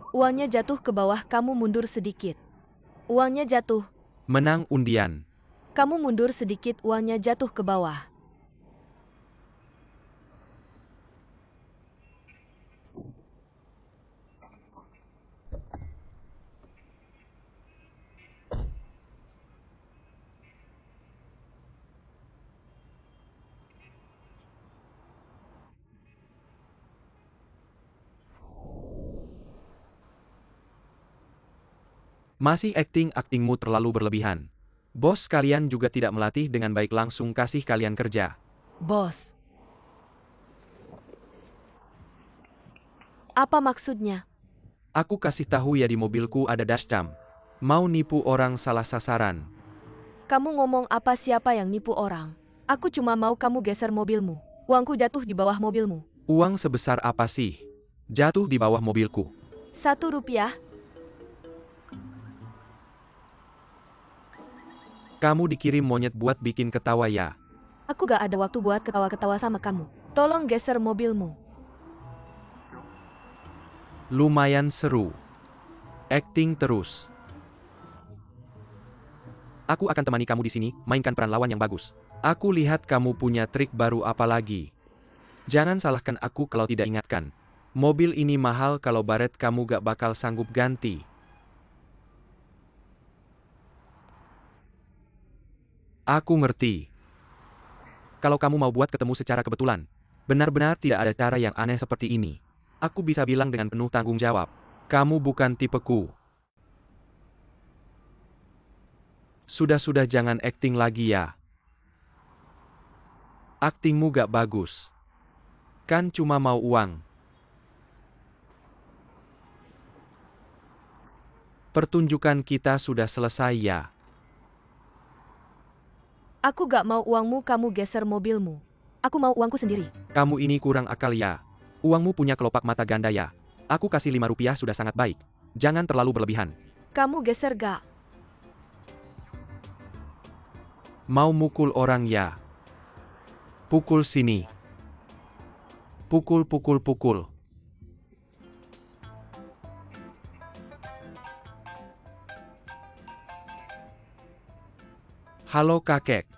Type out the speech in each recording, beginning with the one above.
Uangnya jatuh ke bawah, kamu mundur sedikit. Uangnya jatuh. Menang undian. Kamu mundur sedikit, uangnya jatuh ke bawah. Masih aktingmu terlalu berlebihan. Bos kalian juga tidak melatih dengan baik, langsung kasih kalian kerja. Bos. Apa maksudnya? Aku kasih tahu ya, di mobilku ada dashcam. Mau nipu orang salah sasaran. Kamu ngomong apa, siapa yang nipu orang? Aku cuma mau kamu geser mobilmu. Uangku jatuh di bawah mobilmu. Uang sebesar apa sih? Jatuh di bawah mobilku. Rp1. Kamu dikirim monyet buat bikin ketawa ya. Aku gak ada waktu buat ketawa-ketawa sama kamu. Tolong geser mobilmu. Lumayan seru. Akting terus. Aku akan temani kamu di sini, mainkan peran lawan yang bagus. Aku lihat kamu punya trik baru apa lagi. Jangan salahkan aku kalau tidak ingatkan. Mobil ini mahal, kalau baret kamu gak bakal sanggup ganti. Aku ngerti. Kalau kamu mau buat ketemu secara kebetulan, benar-benar tidak ada cara yang aneh seperti ini. Aku bisa bilang dengan penuh tanggung jawab, kamu bukan tipeku. Sudah-sudah, jangan akting lagi ya. Aktingmu gak bagus. Kan cuma mau uang. Pertunjukan kita sudah selesai ya. Aku gak mau uangmu, kamu geser mobilmu. Aku mau uangku sendiri. Kamu ini kurang akal ya. Uangmu punya kelopak mata ganda ya. Aku kasih Rp5 sudah sangat baik. Jangan terlalu berlebihan. Kamu geser gak? Mau mukul orang ya? Pukul sini. Pukul, pukul, pukul. Halo kakek.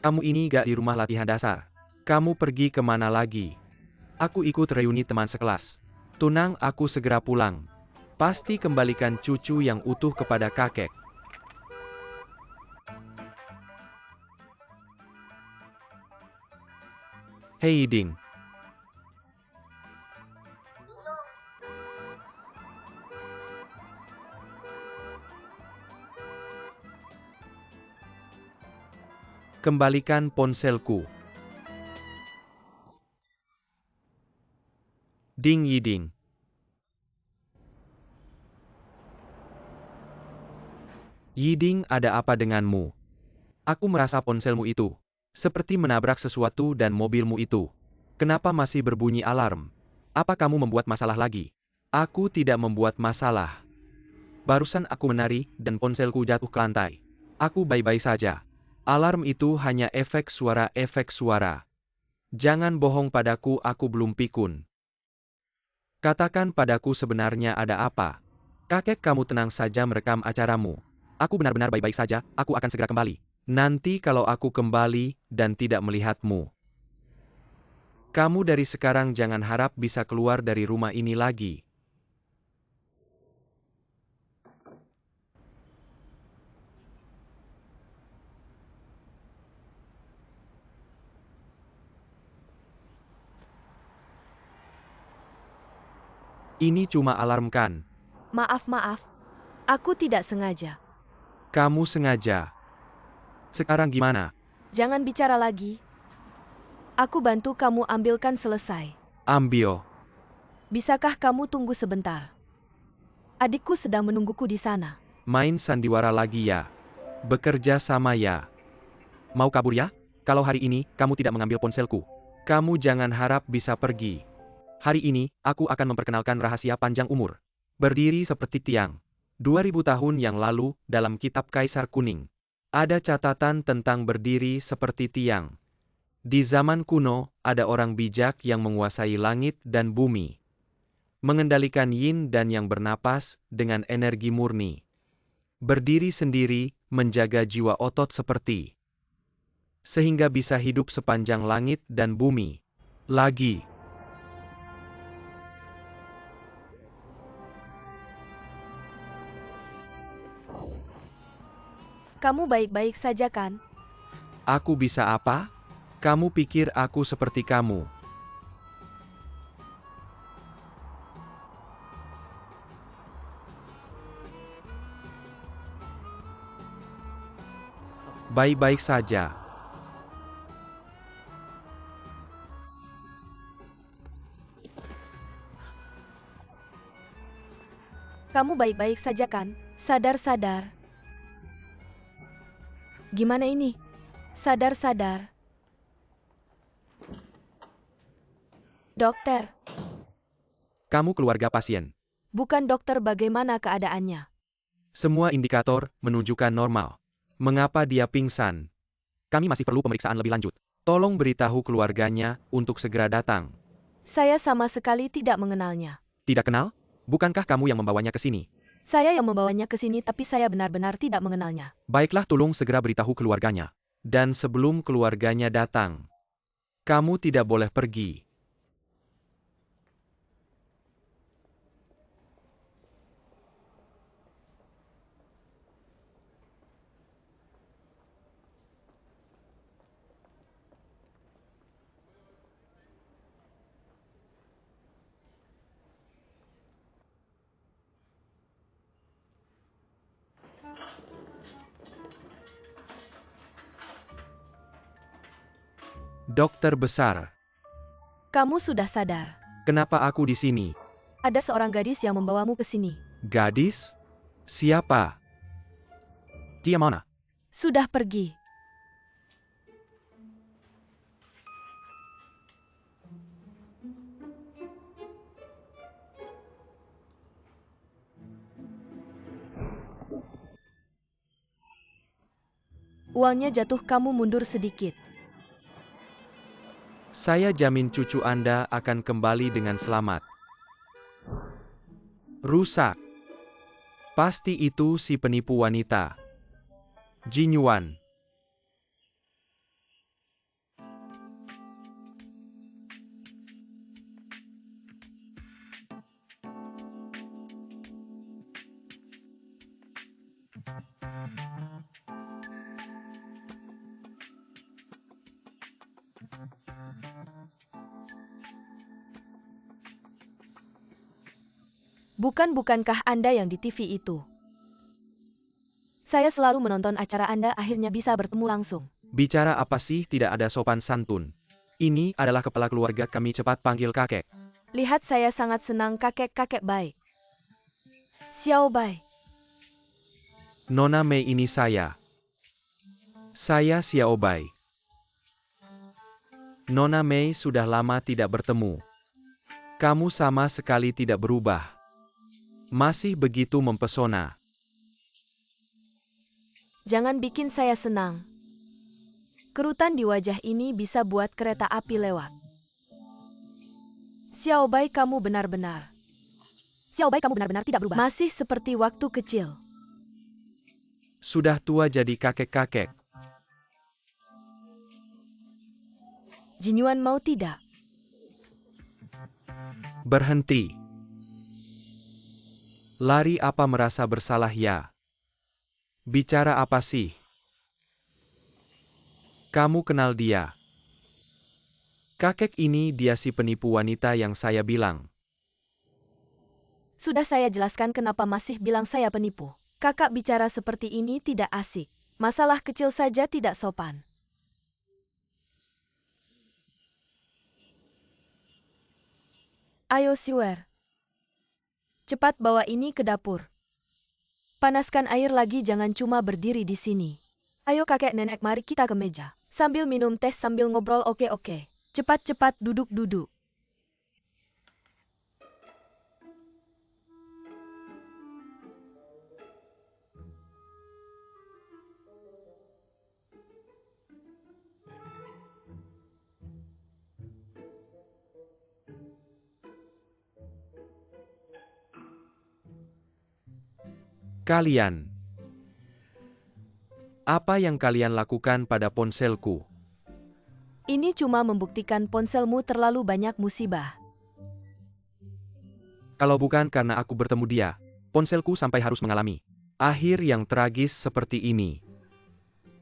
Kamu ini gak di rumah latihan dasar. Kamu pergi kemana lagi? Aku ikut reuni teman sekelas. Tunang, aku segera pulang. Pasti kembalikan cucu yang utuh kepada kakek. Hei Ding. Kembalikan ponselku. Ding Yiding. Yiding, ada apa denganmu? Aku merasa ponselmu itu seperti menabrak sesuatu, dan mobilmu itu kenapa masih berbunyi alarm? Apa kamu membuat masalah lagi? Aku tidak membuat masalah. Barusan aku menari, dan ponselku jatuh ke lantai. Aku baik-baik saja. Alarm itu hanya efek suara, efek suara. Jangan bohong padaku, aku belum pikun. Katakan padaku sebenarnya ada apa? Kakek, kamu tenang saja merekam acaramu. Aku benar-benar baik-baik saja, aku akan segera kembali. Nanti kalau aku kembali dan tidak melihatmu, kamu dari sekarang jangan harap bisa keluar dari rumah ini lagi. Ini cuma alarm kan? Maaf. Aku tidak sengaja. Kamu sengaja. Sekarang gimana? Jangan bicara lagi. Aku bantu kamu ambilkan selesai. Ambil. Bisakah kamu tunggu sebentar? Adikku sedang menungguku di sana. Main sandiwara lagi ya? Bekerja sama ya? Mau kabur ya? Kalau hari ini kamu tidak mengambil ponselku, kamu jangan harap bisa pergi. Hari ini, aku akan memperkenalkan rahasia panjang umur. Berdiri seperti tiang. 2000 tahun yang lalu, dalam kitab Kaisar Kuning, ada catatan tentang berdiri seperti tiang. Di zaman kuno, ada orang bijak yang menguasai langit dan bumi. mengendalikan yin dan yang bernapas dengan energi murni. Berdiri sendiri, menjaga jiwa otot seperti sehingga bisa hidup sepanjang langit dan bumi. Lagi. Kamu baik-baik saja kan? Aku bisa apa? Kamu pikir aku seperti kamu? Baik-baik saja. Kamu baik-baik saja kan? Sadar-sadar. Gimana ini? Sadar-sadar. Dokter, Kamu keluarga pasien. bukan dokter, bagaimana keadaannya? Semua indikator menunjukkan normal. Mengapa dia pingsan? Kami masih perlu pemeriksaan lebih lanjut. Tolong beritahu keluarganya untuk segera datang. Saya sama sekali tidak mengenalnya. Tidak kenal? Bukankah kamu yang membawanya ke sini? Saya yang membawanya ke sini, tapi saya benar-benar tidak mengenalnya. Baiklah, tolong segera beritahu keluarganya. Dan sebelum keluarganya datang, kamu tidak boleh pergi. Dokter besar, Kamu sudah sadar. kenapa aku di sini? Ada seorang gadis yang membawamu ke sini. Gadis? Siapa? Dia mana? Sudah pergi. Uangnya jatuh, kamu mundur sedikit. Saya jamin cucu Anda akan kembali dengan selamat. Rusak. Pasti itu si penipu wanita. Jinyuan. Bukankah Anda yang di TV itu? Saya selalu menonton acara Anda, akhirnya bisa bertemu langsung. Bicara apa sih, tidak ada sopan santun. Ini adalah kepala keluarga kami, cepat panggil kakek. Lihat, saya sangat senang, kakek-kakek baik. Xiao Bai. Nona Mei, ini saya. Saya Xiao Bai. Nona Mei, sudah lama tidak bertemu. Kamu sama sekali tidak berubah. Masih begitu mempesona. Jangan bikin saya senang. Kerutan di wajah ini bisa buat kereta api lewat. Xiao Bai, kamu benar-benar. Xiao Bai, kamu benar-benar tidak berubah. Masih seperti waktu kecil. Sudah tua jadi kakek-kakek. Jinyuan mau tidak? Berhenti. Lari apa, merasa bersalah ya? Bicara apa sih? Kamu kenal dia? Kakek ini dia si penipu wanita yang saya bilang. Sudah saya jelaskan kenapa masih bilang saya penipu. Kakak bicara seperti ini tidak asik. Masalah kecil saja tidak sopan. Ayo Siwer. Cepat bawa ini ke dapur. Panaskan air lagi, jangan cuma berdiri di sini. Ayo kakek nenek, mari kita ke meja. Sambil minum teh sambil ngobrol, oke. Cepat-cepat duduk-duduk. Kalian. Apa yang kalian lakukan pada ponselku? Ini cuma membuktikan ponselmu terlalu banyak musibah. Kalau bukan karena aku bertemu dia, ponselku sampai harus mengalami akhir yang tragis seperti ini.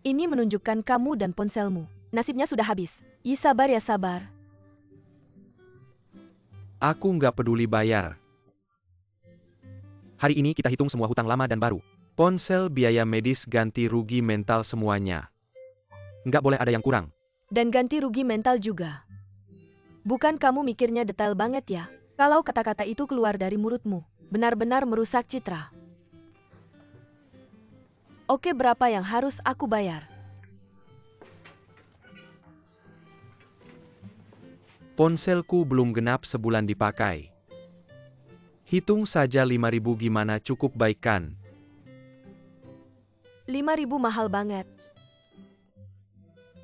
Ini menunjukkan kamu dan ponselmu. Nasibnya sudah habis. Sabar ya sabar. Aku nggak peduli bayar. Hari ini kita hitung semua hutang lama dan baru. Ponsel, biaya medis, ganti rugi mental semuanya. Nggak boleh ada yang kurang. Dan ganti rugi mental juga. Bukan kamu mikirnya detail banget ya? Kalau kata-kata itu keluar dari mulutmu, benar-benar merusak citra. Oke, berapa yang harus aku bayar? Ponselku belum genap sebulan dipakai. Hitung saja 5.000 gimana, cukup baik kan? 5.000 mahal banget.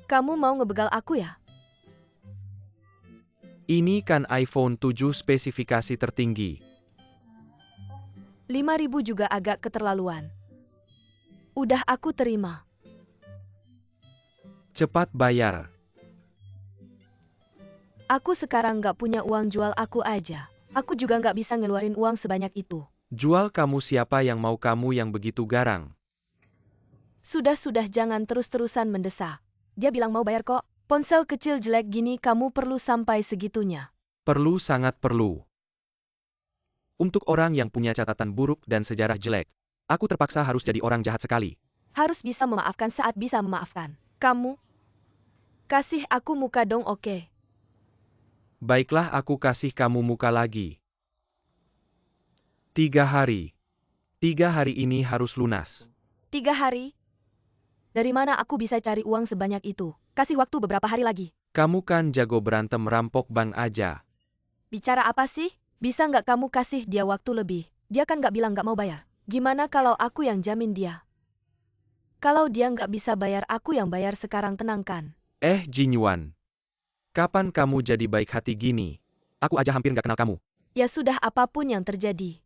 Kamu mau ngebegal aku ya? Ini kan iPhone 7 spesifikasi tertinggi. 5.000 juga agak keterlaluan. Udah aku terima. Cepat bayar. Aku sekarang nggak punya uang, jual aku aja. Aku juga nggak bisa ngeluarin uang sebanyak itu. Jual kamu, siapa yang mau kamu yang begitu garang? Sudah jangan terus-terusan mendesak. Dia bilang mau bayar kok. Ponsel kecil jelek gini kamu perlu sampai segitunya. Perlu, sangat perlu. Untuk orang yang punya catatan buruk dan sejarah jelek, aku terpaksa harus jadi orang jahat sekali. Harus bisa memaafkan saat bisa memaafkan. Kamu kasih aku muka dong, oke? Baiklah, aku kasih kamu muka lagi. 3 hari. 3 hari ini harus lunas. 3 hari? Dari mana aku bisa cari uang sebanyak itu? Kasih waktu beberapa hari lagi. Kamu kan jago berantem, rampok bank aja. Bicara apa sih? Bisa nggak kamu kasih dia waktu lebih? Dia kan nggak bilang nggak mau bayar. Gimana kalau aku yang jamin dia? Kalau dia nggak bisa bayar, aku yang bayar sekarang, tenangkan. Jinyuan. Kapan kamu jadi baik hati gini? Aku aja hampir nggak kenal kamu. Ya sudah, apapun yang terjadi.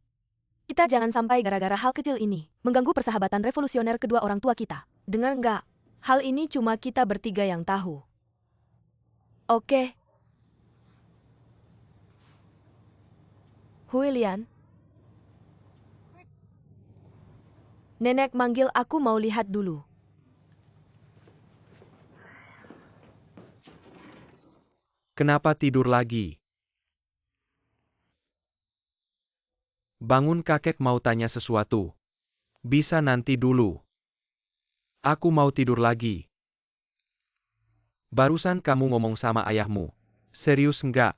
Kita jangan sampai gara-gara hal kecil ini mengganggu persahabatan revolusioner kedua orang tua kita. Dengar nggak? Hal ini cuma kita bertiga yang tahu. Oke? Huilian? Nenek manggil, aku mau lihat dulu. Kenapa tidur lagi? Bangun, kakek mau tanya sesuatu. Bisa nanti dulu. Aku mau tidur lagi. Barusan kamu ngomong sama ayahmu. Serius nggak?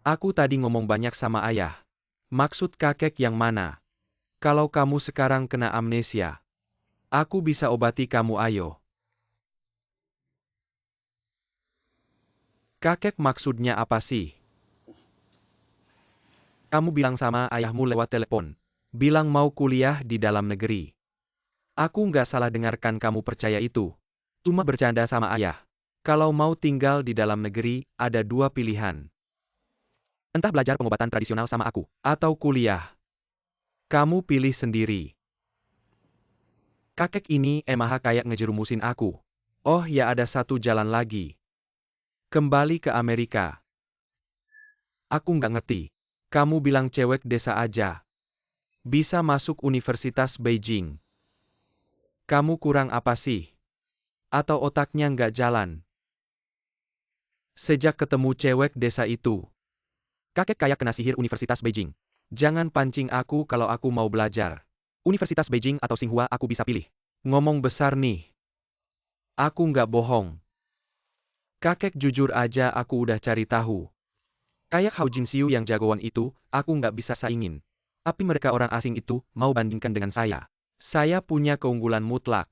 Aku tadi ngomong banyak sama ayah. Maksud kakek yang mana? Kalau kamu sekarang kena amnesia, aku bisa obati kamu, ayo. Kakek maksudnya apa sih? Kamu bilang sama ayahmu lewat telepon. Bilang mau kuliah di dalam negeri. Aku nggak salah dengarkan kamu percaya itu. Cuma bercanda sama ayah. Kalau mau tinggal di dalam negeri, ada 2 pilihan. Entah belajar pengobatan tradisional sama aku, atau kuliah. Kamu pilih sendiri. Kakek ini emang kayak ngejerumusin aku. Oh ya, ada satu jalan lagi. Kembali ke Amerika. Aku nggak ngerti. Kamu bilang cewek desa aja bisa masuk Universitas Beijing. Kamu kurang apa sih? Atau otaknya nggak jalan? Sejak ketemu cewek desa itu, kakek kayak kena sihir Universitas Beijing. Jangan pancing aku kalau aku mau belajar. Universitas Beijing atau Tsinghua, aku bisa pilih. Ngomong besar nih. Aku nggak bohong. Kakek, jujur aja, aku udah cari tahu. Kayak Hao Jinxiu yang jagoan itu, aku nggak bisa saingin. Tapi mereka orang asing itu, mau bandingkan dengan saya. Saya punya keunggulan mutlak.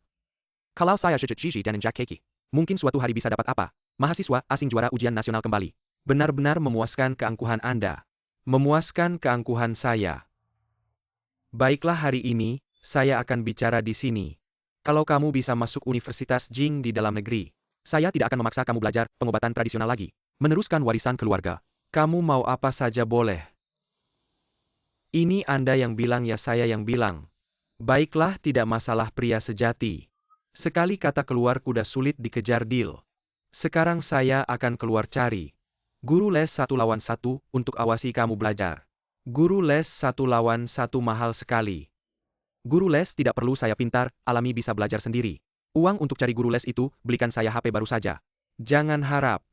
Kalau saya Shichi dan Jack Keki, mungkin suatu hari bisa dapat apa? Mahasiswa asing juara ujian nasional kembali. Benar-benar memuaskan keangkuhan Anda. Memuaskan keangkuhan saya. Baiklah, hari ini, saya akan bicara di sini. Kalau kamu bisa masuk Universitas Jing di dalam negeri, saya tidak akan memaksa kamu belajar pengobatan tradisional lagi. Meneruskan warisan keluarga. Kamu mau apa saja boleh. Ini Anda yang bilang ya saya yang bilang. Baiklah tidak masalah pria sejati. Sekali kata keluar kuda sulit dikejar Deal. Sekarang saya akan keluar cari guru les 1 lawan 1 untuk awasi kamu belajar. Guru les 1 lawan 1 mahal sekali. Guru les tidak perlu saya pintar, alami bisa belajar sendiri. Uang untuk cari guru les itu, belikan saya HP baru saja. Jangan harap.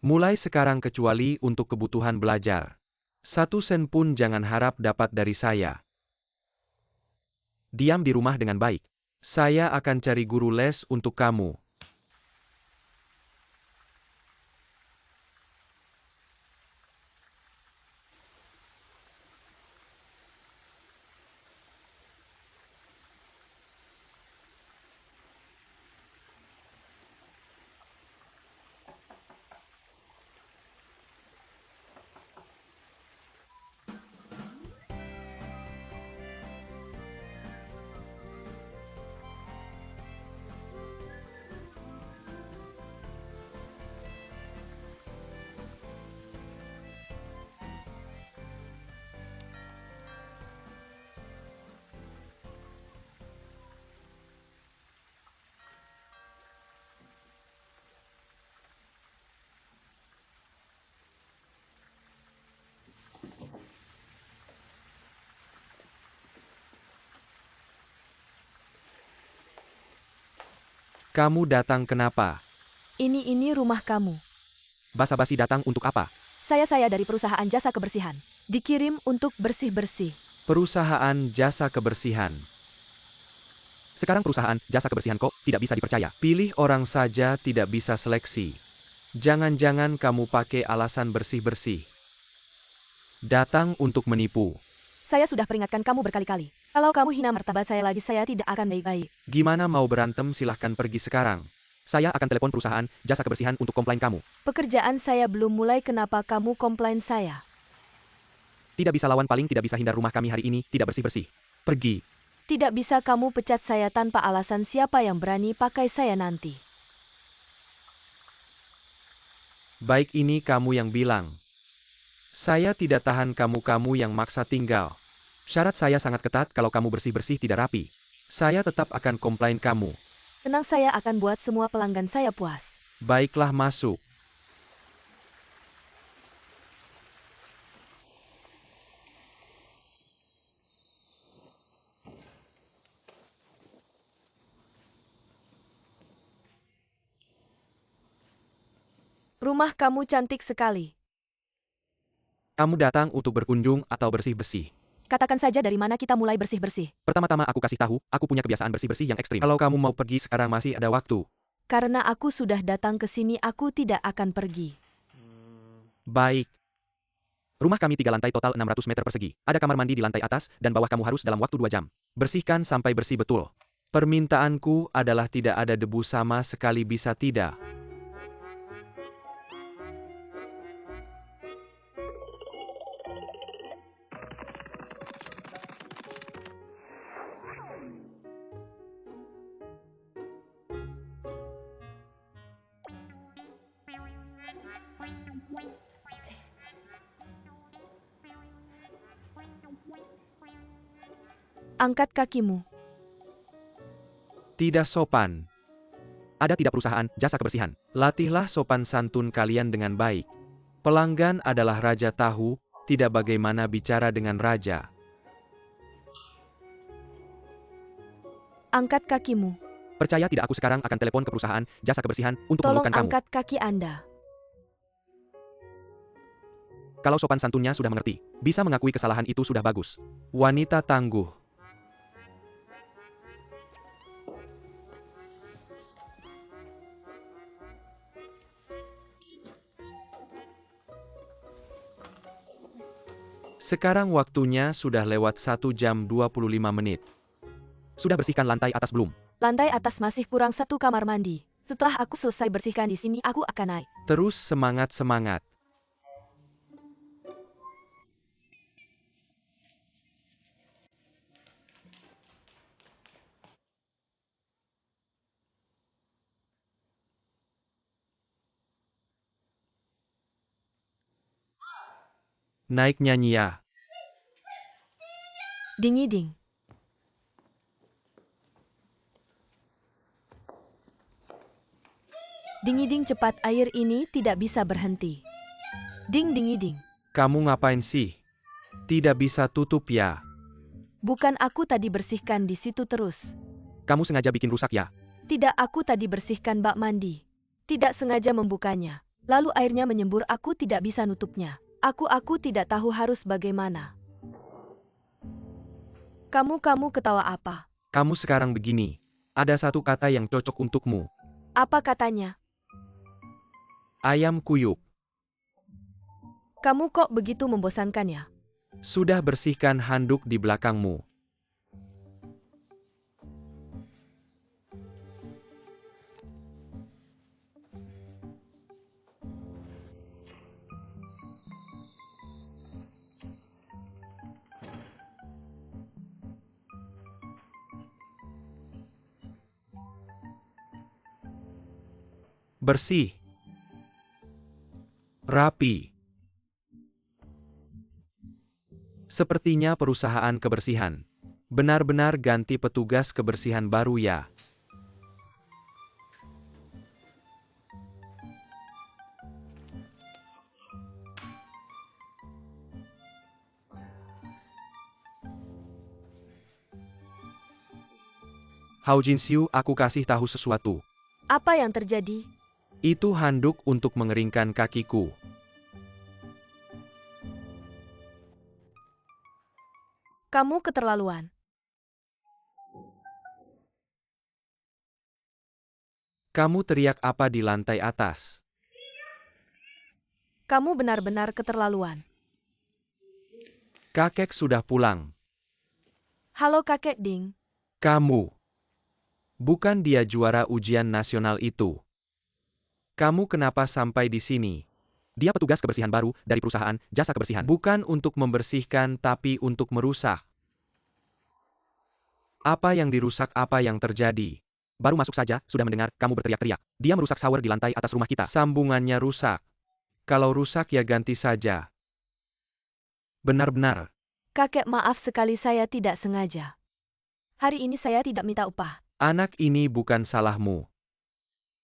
Mulai sekarang kecuali untuk kebutuhan belajar. 1 sen pun jangan harap dapat dari saya. Diam di rumah dengan baik. Saya akan cari guru les untuk kamu. Kamu datang kenapa? Ini rumah kamu. Basa-basi datang untuk apa? Saya dari perusahaan jasa kebersihan. Dikirim untuk bersih-bersih. Perusahaan jasa kebersihan. Sekarang perusahaan jasa kebersihan kok tidak bisa dipercaya. Pilih orang saja tidak bisa seleksi. Jangan-jangan kamu pakai alasan bersih-bersih. Datang untuk menipu. Saya sudah peringatkan kamu berkali-kali. Kalau kamu hina martabat saya lagi, saya tidak akan baik-baik. Gimana mau berantem silahkan pergi sekarang. Saya akan telepon perusahaan jasa kebersihan untuk komplain kamu. Pekerjaan saya belum mulai, kenapa kamu komplain saya? Tidak bisa lawan paling tidak bisa hindar rumah kami hari ini tidak bersih-bersih. Pergi. Tidak bisa kamu pecat saya tanpa alasan, siapa yang berani pakai saya nanti? Baik ini kamu yang bilang. Saya tidak tahan kamu-kamu yang maksa tinggal. Syarat saya sangat ketat kalau kamu bersih-bersih tidak rapi. Saya tetap akan komplain kamu. Tenang, saya akan buat semua pelanggan saya puas. Baiklah masuk. Rumah kamu cantik sekali. Kamu datang untuk berkunjung atau bersih-bersih? Katakan saja dari mana kita mulai bersih-bersih. Pertama-tama aku kasih tahu, aku punya kebiasaan bersih-bersih yang ekstrim. Kalau kamu mau pergi sekarang masih ada waktu. Karena aku sudah datang ke sini, aku tidak akan pergi. Baik. Rumah kami 3 lantai total 600 meter persegi. Ada kamar mandi di lantai atas, dan bawah kamu harus dalam waktu 2 jam. Bersihkan sampai bersih betul. Permintaanku adalah tidak ada debu sama sekali, bisa tidak? Angkat kakimu. Tidak sopan. Ada tidak perusahaan jasa kebersihan? Latihlah sopan santun kalian dengan baik. Pelanggan adalah raja tahu, tidak bagaimana bicara dengan raja. Angkat kakimu. Percaya tidak, aku sekarang akan telepon ke perusahaan jasa kebersihan untuk Tolong mengeluhkan kamu. angkat kaki Anda. Kalau sopan santunnya sudah mengerti, bisa mengakui kesalahan itu sudah bagus. Wanita tangguh. Sekarang waktunya sudah lewat 1 jam 25 menit. Sudah bersihkan lantai atas belum? Lantai atas masih kurang 1 kamar mandi. Setelah aku selesai bersihkan di sini, aku akan naik. Terus semangat-semangat. Naik nyanyi ya. Ding-ding. Ding-ding cepat, air ini tidak bisa berhenti. Ding-ding. Kamu ngapain sih? Tidak bisa tutup ya. Bukan aku tadi bersihkan di situ terus. Kamu sengaja bikin rusak ya? Tidak, aku tadi bersihkan bak mandi. Tidak sengaja membukanya. Lalu airnya menyembur, aku tidak bisa nutupnya. Aku tidak tahu harus bagaimana. Kamu ketawa apa? Kamu sekarang begini. Ada satu kata yang cocok untukmu. Apa katanya? Ayam kuyup. Kamu kok begitu membosankan ya? Sudah bersihkan handuk di belakangmu. Bersih. Rapi. Sepertinya perusahaan kebersihan. Benar-benar ganti petugas kebersihan baru ya. Hao Jinxiu, aku kasih tahu sesuatu. Apa yang terjadi? Itu handuk untuk mengeringkan kakiku. Kamu keterlaluan. Kamu teriak apa di lantai atas? Kamu benar-benar keterlaluan. Kakek sudah pulang. Halo kakek Ding. Kamu. Bukan dia juara ujian nasional itu. Kamu kenapa sampai di sini? Dia petugas kebersihan baru dari perusahaan jasa kebersihan. Bukan untuk membersihkan tapi untuk merusak. Apa yang dirusak, apa yang terjadi? Baru masuk saja, sudah mendengar kamu berteriak-teriak. Dia merusak shower di lantai atas rumah kita. Sambungannya rusak. Kalau rusak ya ganti saja. Benar-benar. Kakek, maaf sekali, saya tidak sengaja. Hari ini saya tidak minta upah. Anak ini bukan salahmu.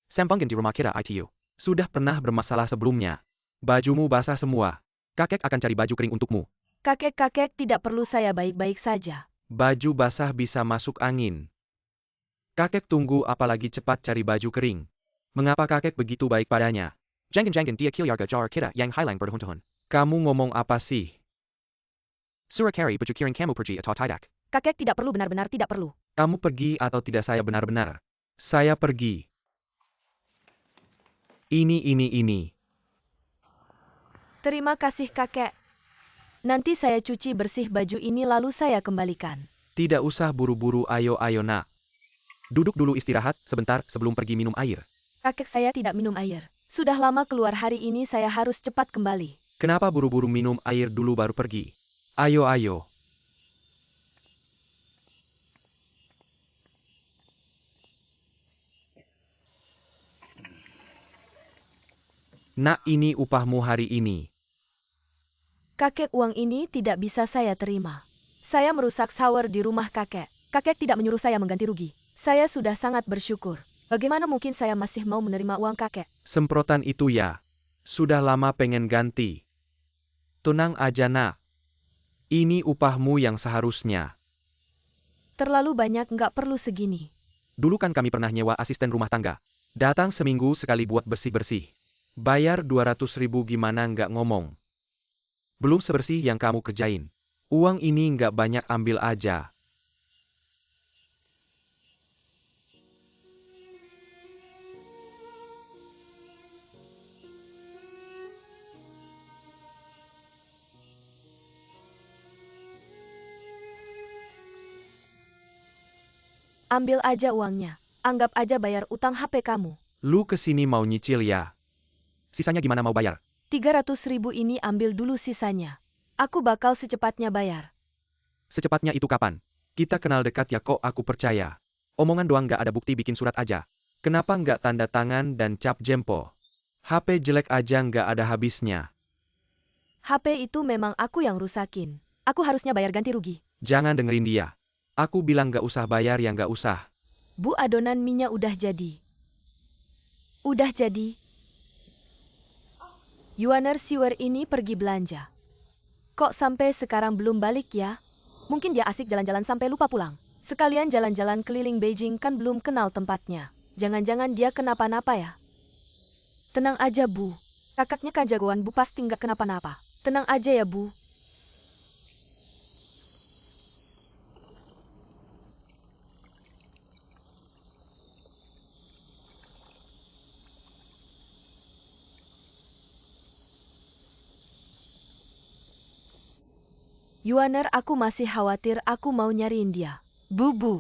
Sempangin di rumah kira ITU. Sudah pernah bermasalah sebelumnya. Bajumu basah semua. Kakek akan cari baju kering untukmu. Kakek, tidak perlu, saya baik-baik saja. Baju basah bisa masuk angin. Kakek tunggu apalagi, cepat cari baju kering. Mengapa kakek begitu baik padanya? Jangan dia kilyarga jar kita yang hilang berhun-hun. Kamu ngomong apa sih? Surakari baju kiring kamu pergi atau tidak? Kakek tidak perlu, benar-benar tidak perlu. Kamu pergi atau tidak, saya benar-benar. Saya pergi. Ini. Terima kasih kakek. Nanti saya cuci bersih baju ini lalu saya kembalikan. Tidak usah buru-buru, ayo nak. Duduk dulu istirahat sebentar sebelum pergi minum air. Kakek, saya tidak minum air. Sudah lama keluar, hari ini saya harus cepat kembali. Kenapa buru-buru minum air dulu baru pergi? Ayo. Nak, ini upahmu hari ini. Kakek, uang ini tidak bisa saya terima. Saya merusak shower di rumah kakek. Kakek tidak menyuruh saya mengganti rugi. Saya sudah sangat bersyukur. Bagaimana mungkin saya masih mau menerima uang kakek? Semprotan itu ya. Sudah lama pengen ganti. Tenang aja nak. Ini upahmu yang seharusnya. Terlalu banyak, nggak perlu segini. Dulu kan kami pernah nyewa asisten rumah tangga. Datang seminggu sekali buat bersih-bersih. Bayar 200.000, gimana nggak ngomong. Belum sebersih yang kamu kerjain. Uang ini nggak banyak, ambil aja. Ambil aja uangnya. Anggap aja bayar utang HP kamu. Lu kesini mau nyicil ya? Sisanya gimana mau bayar? 300.000 ini ambil dulu sisanya. Aku bakal secepatnya bayar. Secepatnya itu kapan? Kita kenal dekat ya, kok aku percaya. Omongan doang nggak ada bukti, bikin surat aja. Kenapa nggak tanda tangan dan cap jempol? HP jelek aja nggak ada habisnya. HP itu memang aku yang rusakin. Aku harusnya bayar ganti rugi. Jangan dengerin dia. Aku bilang gak usah bayar yang gak usah. Bu, adonan minyak udah jadi. Udah jadi. Yuaner Siwer ini pergi belanja. Kok sampai sekarang belum balik ya? Mungkin dia asik jalan-jalan sampai lupa pulang. Sekalian jalan-jalan keliling Beijing kan belum kenal tempatnya. Jangan-jangan dia kenapa-napa ya? Tenang aja Bu. Kakaknya kan jagoan Bu, pasti nggak kenapa-napa. Tenang aja ya Bu. Yuaner, aku masih khawatir, aku mau nyariin dia. Bu.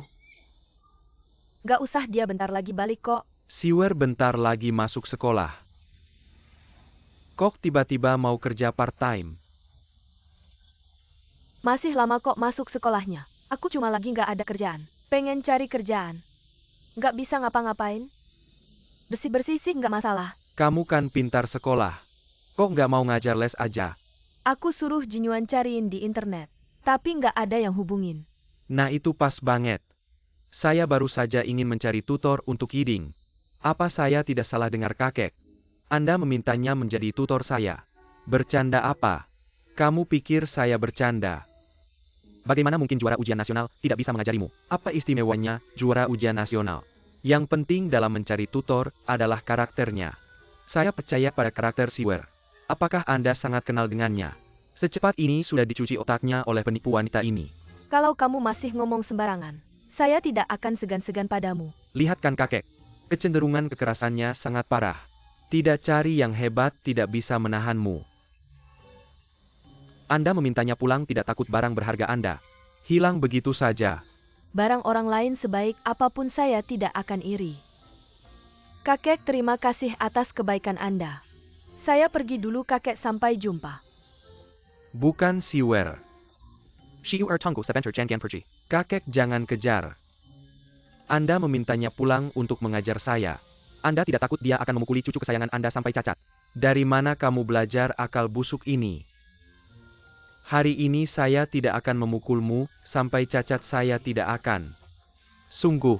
Gak usah, dia bentar lagi balik kok. Siwer bentar lagi masuk sekolah. Kok tiba-tiba mau kerja part-time? Masih lama kok masuk sekolahnya. Aku cuma lagi gak ada kerjaan. Pengen cari kerjaan. Gak bisa ngapa-ngapain. Bersih-bersih sih gak masalah. Kamu kan pintar sekolah. Kok gak mau ngajar les aja? Aku suruh Jinyuan cariin di internet. Tapi gak ada yang hubungin. Nah itu pas banget. Saya baru saja ingin mencari tutor untuk Yiding. Apa saya tidak salah dengar kakek? Anda memintanya menjadi tutor saya. Bercanda apa? Kamu pikir saya bercanda? Bagaimana mungkin juara ujian nasional tidak bisa mengajarimu? Apa istimewanya juara ujian nasional? Yang penting dalam mencari tutor adalah karakternya. Saya percaya pada karakter Siwer. Apakah Anda sangat kenal dengannya? Secepat ini sudah dicuci otaknya oleh penipu wanita ini. Kalau kamu masih ngomong sembarangan, saya tidak akan segan-segan padamu. Lihat kan kakek, kecenderungan kekerasannya sangat parah. Tidak cari yang hebat tidak bisa menahanmu. Anda memintanya pulang tidak takut barang berharga Anda hilang begitu saja. Barang orang lain sebaik apapun saya tidak akan iri. Kakek, terima kasih atas kebaikan Anda. Saya pergi dulu kakek, sampai jumpa. Bukan Siwer. Shiu tunggu sebentar, jangan pergi. Kakek jangan kejar. Anda memintanya pulang untuk mengajar saya. Anda tidak takut dia akan memukuli cucu kesayangan Anda sampai cacat. Dari mana kamu belajar akal busuk ini? Hari ini saya tidak akan memukulmu, sampai cacat saya tidak akan. Sungguh.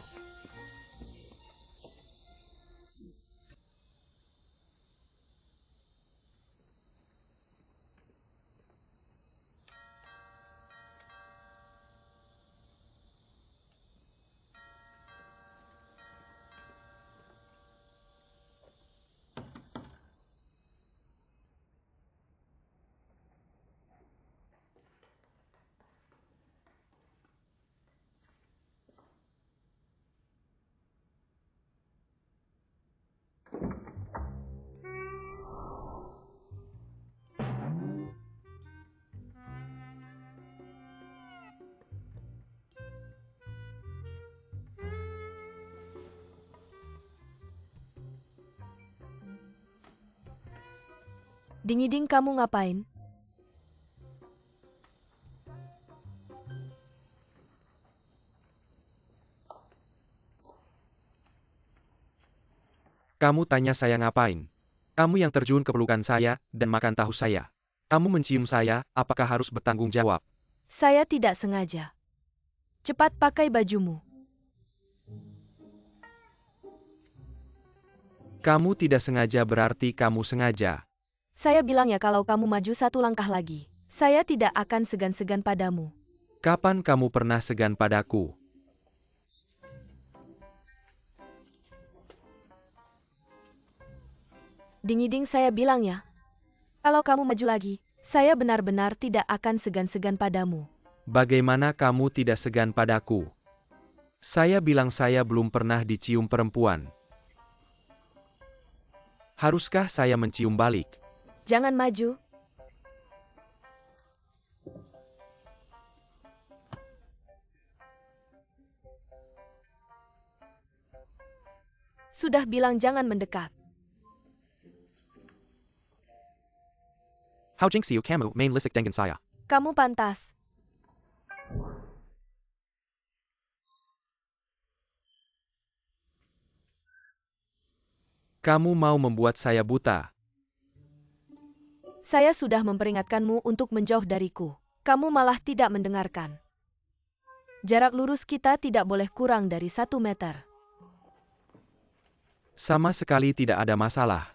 Ding-ding, kamu ngapain? Kamu tanya saya ngapain? Kamu yang terjun ke pelukan saya, dan makan tahu saya. Kamu mencium saya, apakah harus bertanggung jawab? Saya tidak sengaja. Cepat pakai bajumu. Kamu tidak sengaja berarti kamu sengaja. Saya bilang ya, kalau kamu maju satu langkah lagi, saya tidak akan segan-segan padamu. Kapan kamu pernah segan padaku? Ding-ding, saya bilang ya. Kalau kamu maju lagi, saya benar-benar tidak akan segan-segan padamu. Bagaimana kamu tidak segan padaku? Saya bilang saya belum pernah dicium perempuan. Haruskah saya mencium balik? Jangan maju. Sudah bilang jangan mendekat. How jinx you kamu main lisik dengan saya? Kamu pantas. Kamu mau membuat saya buta. Saya sudah memperingatkanmu untuk menjauh dariku. Kamu malah tidak mendengarkan. Jarak lurus kita tidak boleh kurang dari 1 meter. Sama sekali tidak ada masalah.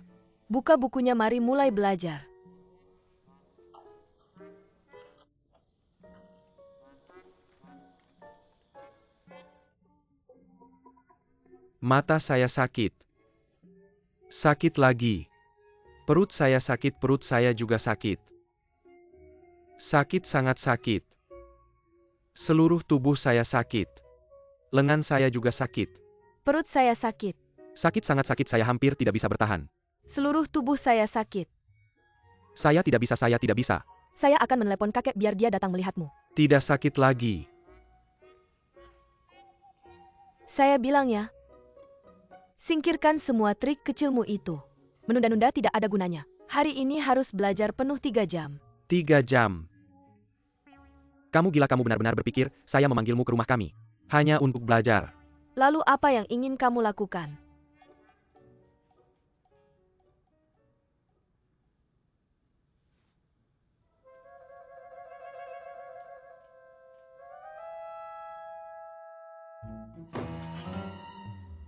Buka bukunya, mari mulai belajar. Mata saya sakit. Sakit lagi. Perut saya sakit, perut saya juga sakit. Sakit, sangat sakit. Seluruh tubuh saya sakit. Lengan saya juga sakit. Perut saya sakit. Sakit, sangat sakit, saya hampir tidak bisa bertahan. Seluruh tubuh saya sakit. Saya tidak bisa, saya tidak bisa. Saya akan menelepon kakek biar dia datang melihatmu. Tidak sakit lagi. Saya bilang ya. Singkirkan semua trik kecilmu itu. Menunda-nunda tidak ada gunanya. Hari ini harus belajar penuh 3 jam. 3 jam. Kamu gila, kamu benar-benar berpikir saya memanggilmu ke rumah kami hanya untuk belajar. Lalu apa yang ingin kamu lakukan?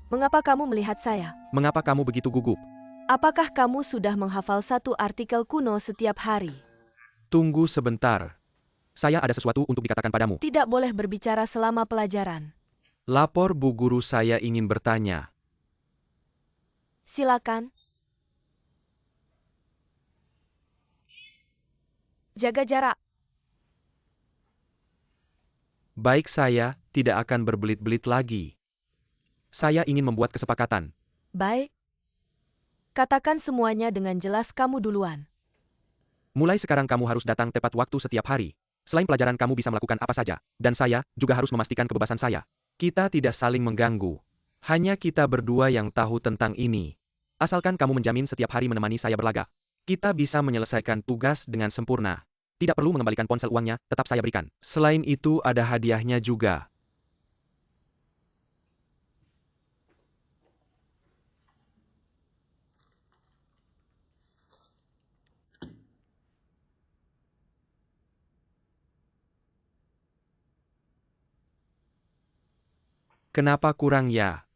Mengapa kamu melihat saya? Mengapa kamu begitu gugup? Apakah kamu sudah menghafal satu artikel kuno setiap hari? Tunggu sebentar. Saya ada sesuatu untuk dikatakan padamu. Tidak boleh berbicara selama pelajaran. Lapor Bu Guru, saya ingin bertanya. Silakan. Jaga jarak. Baik, saya tidak akan berbelit-belit lagi. Saya ingin membuat kesepakatan. Baik. Katakan semuanya dengan jelas, kamu duluan. Mulai sekarang kamu harus datang tepat waktu setiap hari. Selain pelajaran kamu bisa melakukan apa saja. Dan saya juga harus memastikan kebebasan saya. Kita tidak saling mengganggu. Hanya kita berdua yang tahu tentang ini. Asalkan kamu menjamin setiap hari menemani saya berlaga. Kita bisa menyelesaikan tugas dengan sempurna. Tidak perlu mengembalikan ponsel, uangnya tetap saya berikan. Selain itu ada hadiahnya juga. Kenapa kurang ya?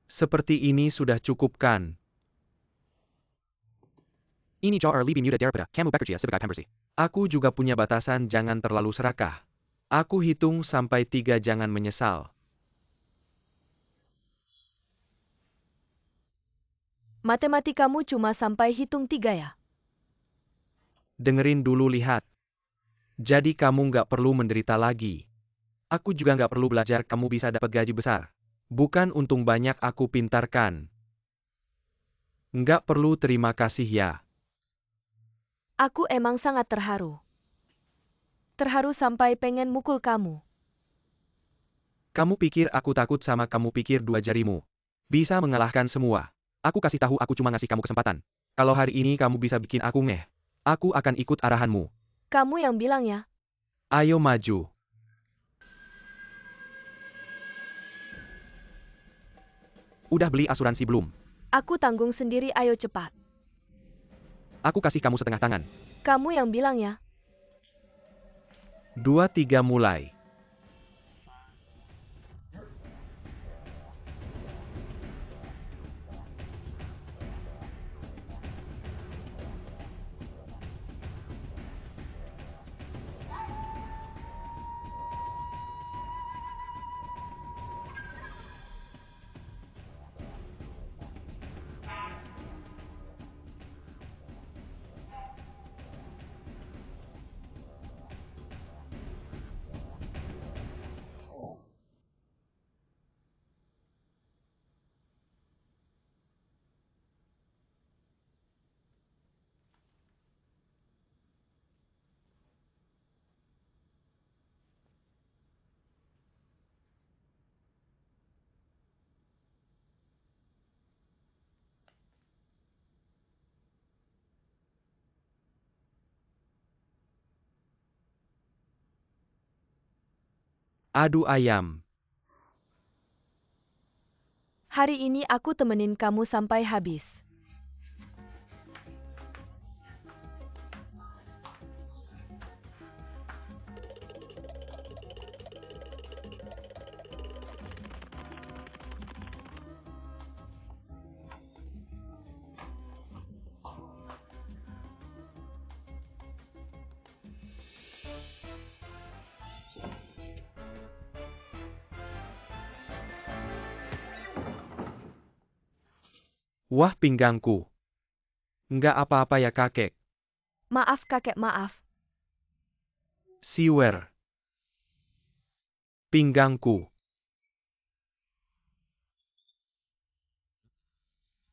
Seperti ini sudah cukup kan? Ini jar lebih mudah daripada kamu bekerja sebagai pembersih. Aku juga punya batasan, jangan terlalu serakah. Aku hitung sampai 3, jangan menyesal. Matematikamu cuma sampai hitung 3 ya? Dengerin dulu, lihat. Jadi kamu nggak perlu menderita lagi. Aku juga nggak perlu belajar, kamu bisa dapat gaji besar. Bukan untung banyak aku pintarkan. Nggak perlu terima kasih ya. Aku emang sangat terharu. Terharu sampai pengen mukul kamu. Kamu pikir aku takut sama kamu, pikir 2 jarimu bisa mengalahkan semua. Aku kasih tahu, aku cuma ngasih kamu kesempatan. Kalau hari ini kamu bisa bikin aku ngeh, aku akan ikut arahanmu. Kamu yang bilang ya. Ayo maju. Udah beli asuransi belum? Aku tanggung sendiri, ayo cepat. Aku kasih kamu setengah tangan. Kamu yang bilang ya. 2, 3 mulai. Adu ayam. Hari ini aku temenin kamu sampai habis. Wah pinggangku. Nggak apa-apa ya kakek. Maaf kakek, maaf. Siwer. Pinggangku.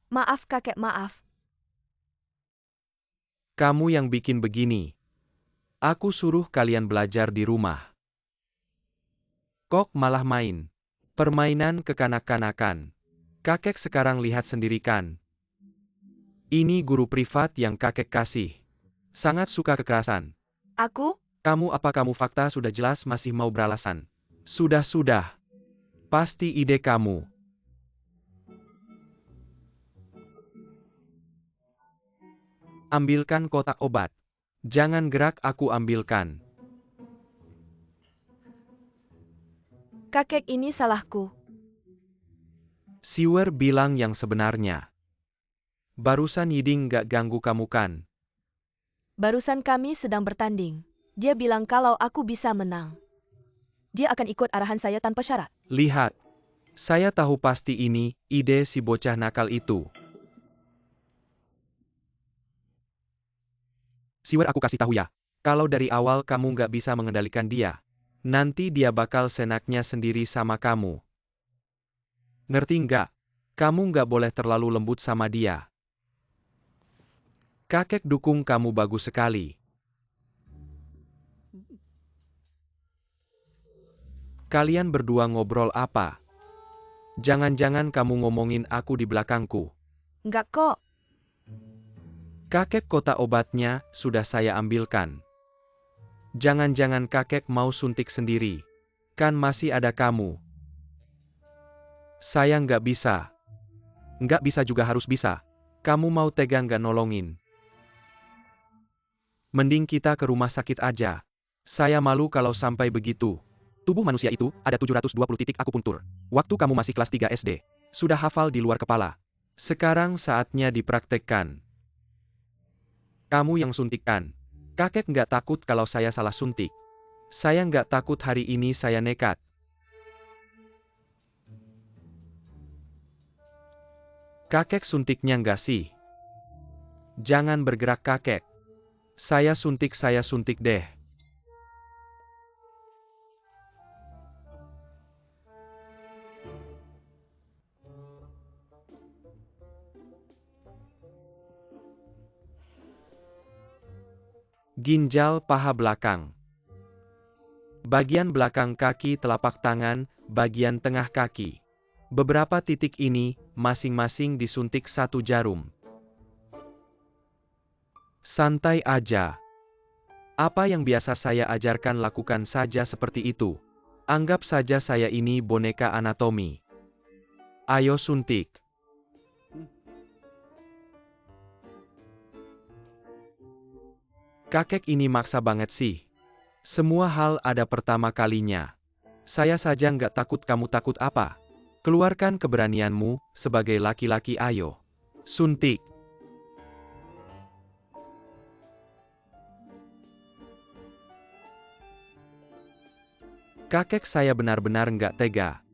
Maaf kakek, maaf. Kamu yang bikin begini. Aku suruh kalian belajar di rumah. Kok malah main. Permainan kekanak-kanakan. Kakek sekarang lihat sendiri kan. Ini guru privat yang kakek kasih. Sangat suka kekerasan. Aku? Kamu fakta sudah jelas masih mau beralasan. Sudah. Pasti ide kamu. Ambilkan kotak obat. Jangan gerak, aku ambilkan. Kakek, ini salahku. Siwer bilang yang sebenarnya. Barusan Yiding gak ganggu kamu kan? Barusan kami sedang bertanding. Dia bilang kalau aku bisa menang. Dia akan ikut arahan saya tanpa syarat. Lihat. Saya tahu pasti ini ide si bocah nakal itu. Siwer, aku kasih tahu ya. Kalau dari awal kamu gak bisa mengendalikan dia, nanti dia bakal senaknya sendiri sama kamu. Ngerti nggak? Kamu nggak boleh terlalu lembut sama dia. Kakek dukung kamu bagus sekali. Kalian berdua ngobrol apa? Jangan-jangan kamu ngomongin aku di belakangku. Enggak kok. Kakek, kotak obatnya sudah saya ambilkan. Jangan-jangan kakek mau suntik sendiri. Kan masih ada kamu. Saya nggak bisa. Nggak bisa juga harus bisa. Kamu mau tega nggak nolongin? Mending kita ke rumah sakit aja. Saya malu kalau sampai begitu. Tubuh manusia itu ada 720 titik akupuntur. Waktu kamu masih kelas 3 SD. Sudah hafal di luar kepala. Sekarang saatnya dipraktekkan. Kamu yang suntikkan. Kakek nggak takut kalau saya salah suntik. Saya nggak takut hari ini saya nekat. Kakek suntiknya nggak sih? Jangan bergerak kakek. Saya suntik deh. Ginjal paha belakang. Bagian belakang kaki, telapak tangan, bagian tengah kaki. Beberapa titik ini, masing-masing disuntik 1 jarum. Santai aja. Apa yang biasa saya ajarkan lakukan saja seperti itu. Anggap saja saya ini boneka anatomi. Ayo suntik. Kakek ini maksa banget sih. Semua hal ada pertama kalinya. Saya saja nggak takut, kamu takut apa? Keluarkan keberanianmu, sebagai laki-laki, ayo. Suntik. Kakek, saya benar-benar nggak tega.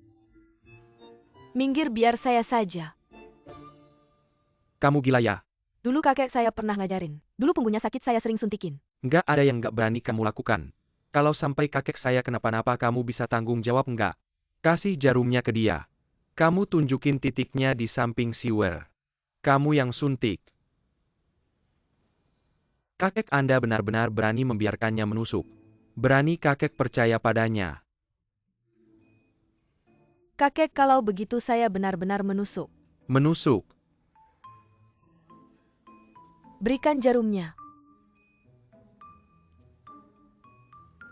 Minggir, biar saya saja. Kamu gila ya? Dulu kakek saya pernah ngajarin. Dulu punggungnya sakit, saya sering suntikin. Nggak ada yang nggak berani kamu lakukan. Kalau sampai kakek saya kenapa-napa, kamu bisa tanggung jawab nggak? Kasih jarumnya ke dia. Kamu tunjukin titiknya di samping Siwer. Kamu yang suntik. Kakek, Anda benar-benar berani membiarkannya menusuk. Berani kakek percaya padanya. Kakek, kalau begitu saya benar-benar menusuk. Menusuk. Berikan jarumnya.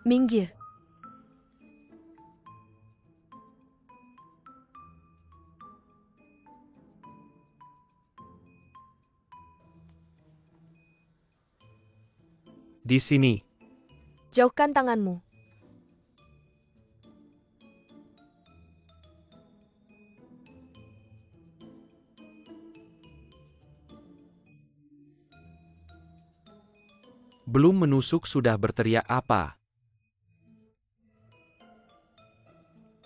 Minggir. Di sini. Jauhkan tanganmu. Belum menusuk sudah berteriak apa?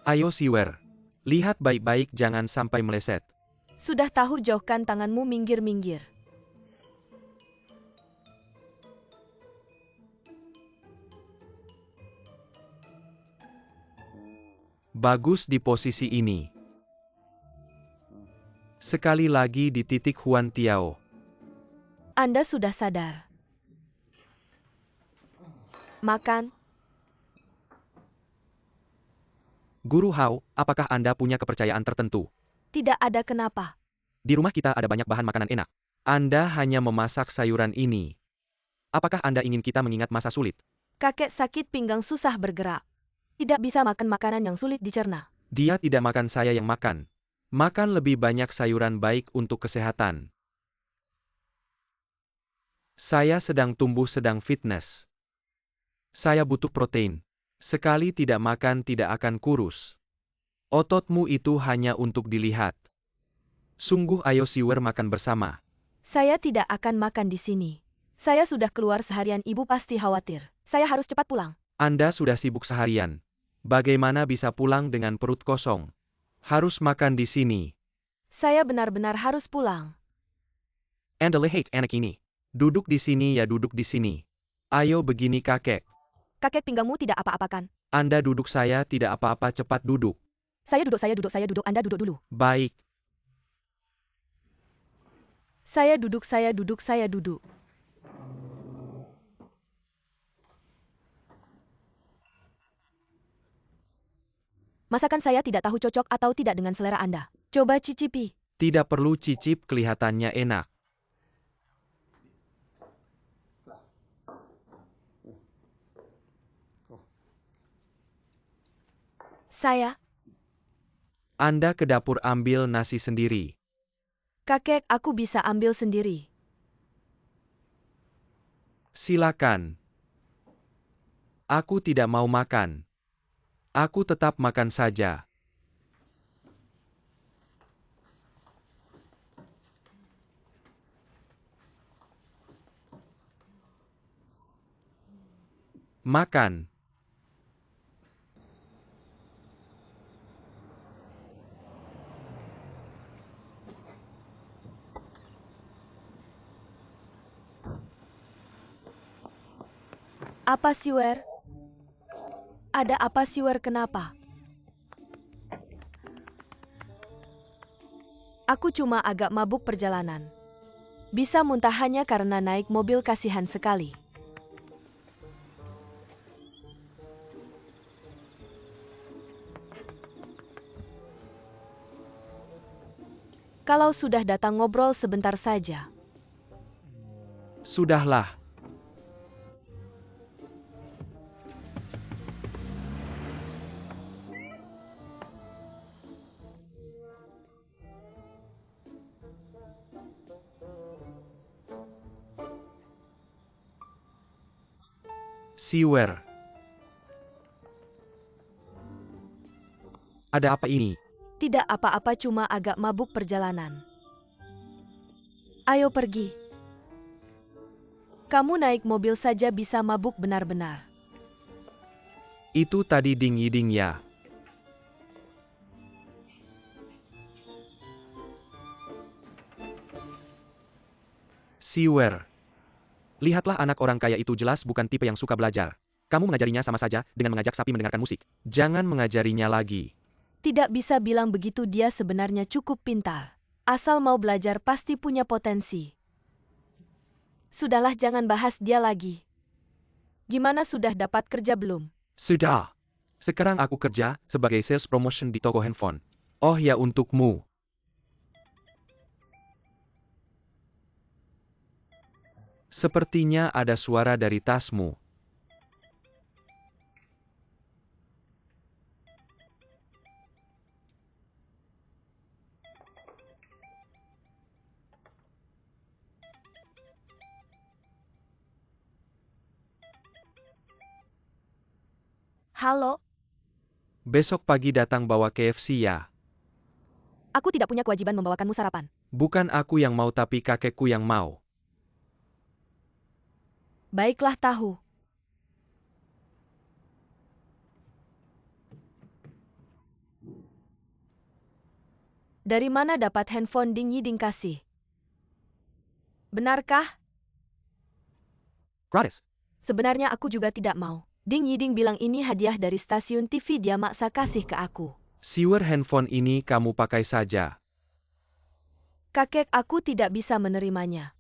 Ayo Siwer. Lihat baik-baik jangan sampai meleset. Sudah tahu, jauhkan tanganmu, minggir-minggir. Bagus di posisi ini. Sekali lagi di titik Huan Tiao. Anda sudah sadar. Makan. Guru Hao, apakah Anda punya kepercayaan tertentu? Tidak ada kenapa. Di rumah kita ada banyak bahan makanan enak. Anda hanya memasak sayuran ini. Apakah Anda ingin kita mengingat masa sulit? Kakek sakit pinggang, susah bergerak. Tidak bisa makan makanan yang sulit dicerna. Dia tidak makan, saya yang makan. Makan lebih banyak sayuran baik untuk kesehatan. Saya sedang tumbuh, sedang fitness. Saya butuh protein. Sekali tidak makan tidak akan kurus. Ototmu itu hanya untuk dilihat. Sungguh, ayo Siwer makan bersama. Saya tidak akan makan di sini. Saya sudah keluar seharian, ibu pasti khawatir. Saya harus cepat pulang. Anda sudah sibuk seharian. Bagaimana bisa pulang dengan perut kosong? Harus makan di sini. Saya benar-benar harus pulang. Anda lihat anak ini. Duduk di sini ya, duduk di sini. Ayo begini kakek. Kakek, pinggangmu tidak apa-apakan? Anda duduk, saya tidak apa-apa, cepat duduk. Saya duduk, saya duduk, saya duduk, Anda duduk dulu. Baik. Saya duduk, saya duduk, saya duduk. Masakan saya tidak tahu cocok atau tidak dengan selera Anda. Coba cicipi. Tidak perlu cicip, kelihatannya enak. Saya, Anda ke dapur ambil nasi sendiri. kakek, aku bisa ambil sendiri. Silakan. Aku tidak mau makan. Aku tetap makan saja. Makan. Apa Siwer? Ada apa Siwer, kenapa? Aku cuma agak mabuk perjalanan. Bisa muntah hanya karena naik mobil, kasihan sekali. Kalau sudah datang, ngobrol sebentar saja. Sudahlah. Siwer. Ada apa ini? Tidak apa-apa, cuma agak mabuk perjalanan. Ayo pergi. Kamu naik mobil saja bisa mabuk benar-benar. Itu tadi Ding Yiding ya. Siwer. Lihatlah, anak orang kaya itu jelas bukan tipe yang suka belajar. Kamu mengajarinya sama saja dengan mengajak sapi mendengarkan musik. Jangan mengajarinya lagi. Tidak bisa bilang begitu, dia sebenarnya cukup pintar. Asal mau belajar pasti punya potensi. Sudahlah, jangan bahas dia lagi. Gimana, sudah dapat kerja belum? Sudah. Sekarang aku kerja sebagai sales promotion di toko handphone. Oh ya, untukmu. Sepertinya ada suara dari tasmu. Halo, Besok pagi datang bawa KFC ya. aku tidak punya kewajiban membawakanmu sarapan. Bukan aku yang mau tapi kakekku yang mau. Baiklah tahu. Dari mana dapat handphone Ding Yiding kasih? Benarkah? Gratis. Sebenarnya aku juga tidak mau. Ding Yiding bilang ini hadiah dari stasiun TV, dia maksa kasih ke aku. Siwer, handphone ini kamu pakai saja. Kakek, aku tidak bisa menerimanya.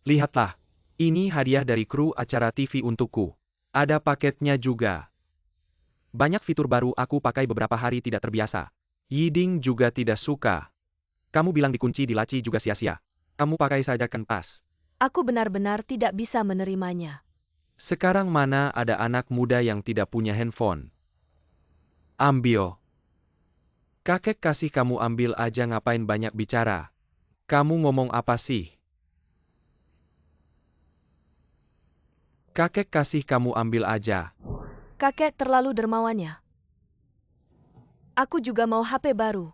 Lihatlah. Ini hadiah dari kru acara TV untukku. Ada paketnya juga. Banyak fitur baru, aku pakai beberapa hari tidak terbiasa. Yiding juga tidak suka. Kamu bilang dikunci di laci juga sia-sia. Kamu pakai saja kan pas. Aku benar-benar tidak bisa menerimanya. Sekarang mana ada anak muda yang tidak punya handphone? Ambil. Kakek kasih kamu, ambil aja, ngapain banyak bicara. Kamu ngomong apa sih? Kakek kasih kamu, ambil aja. Kakek terlalu dermawan ya. Aku juga mau HP baru.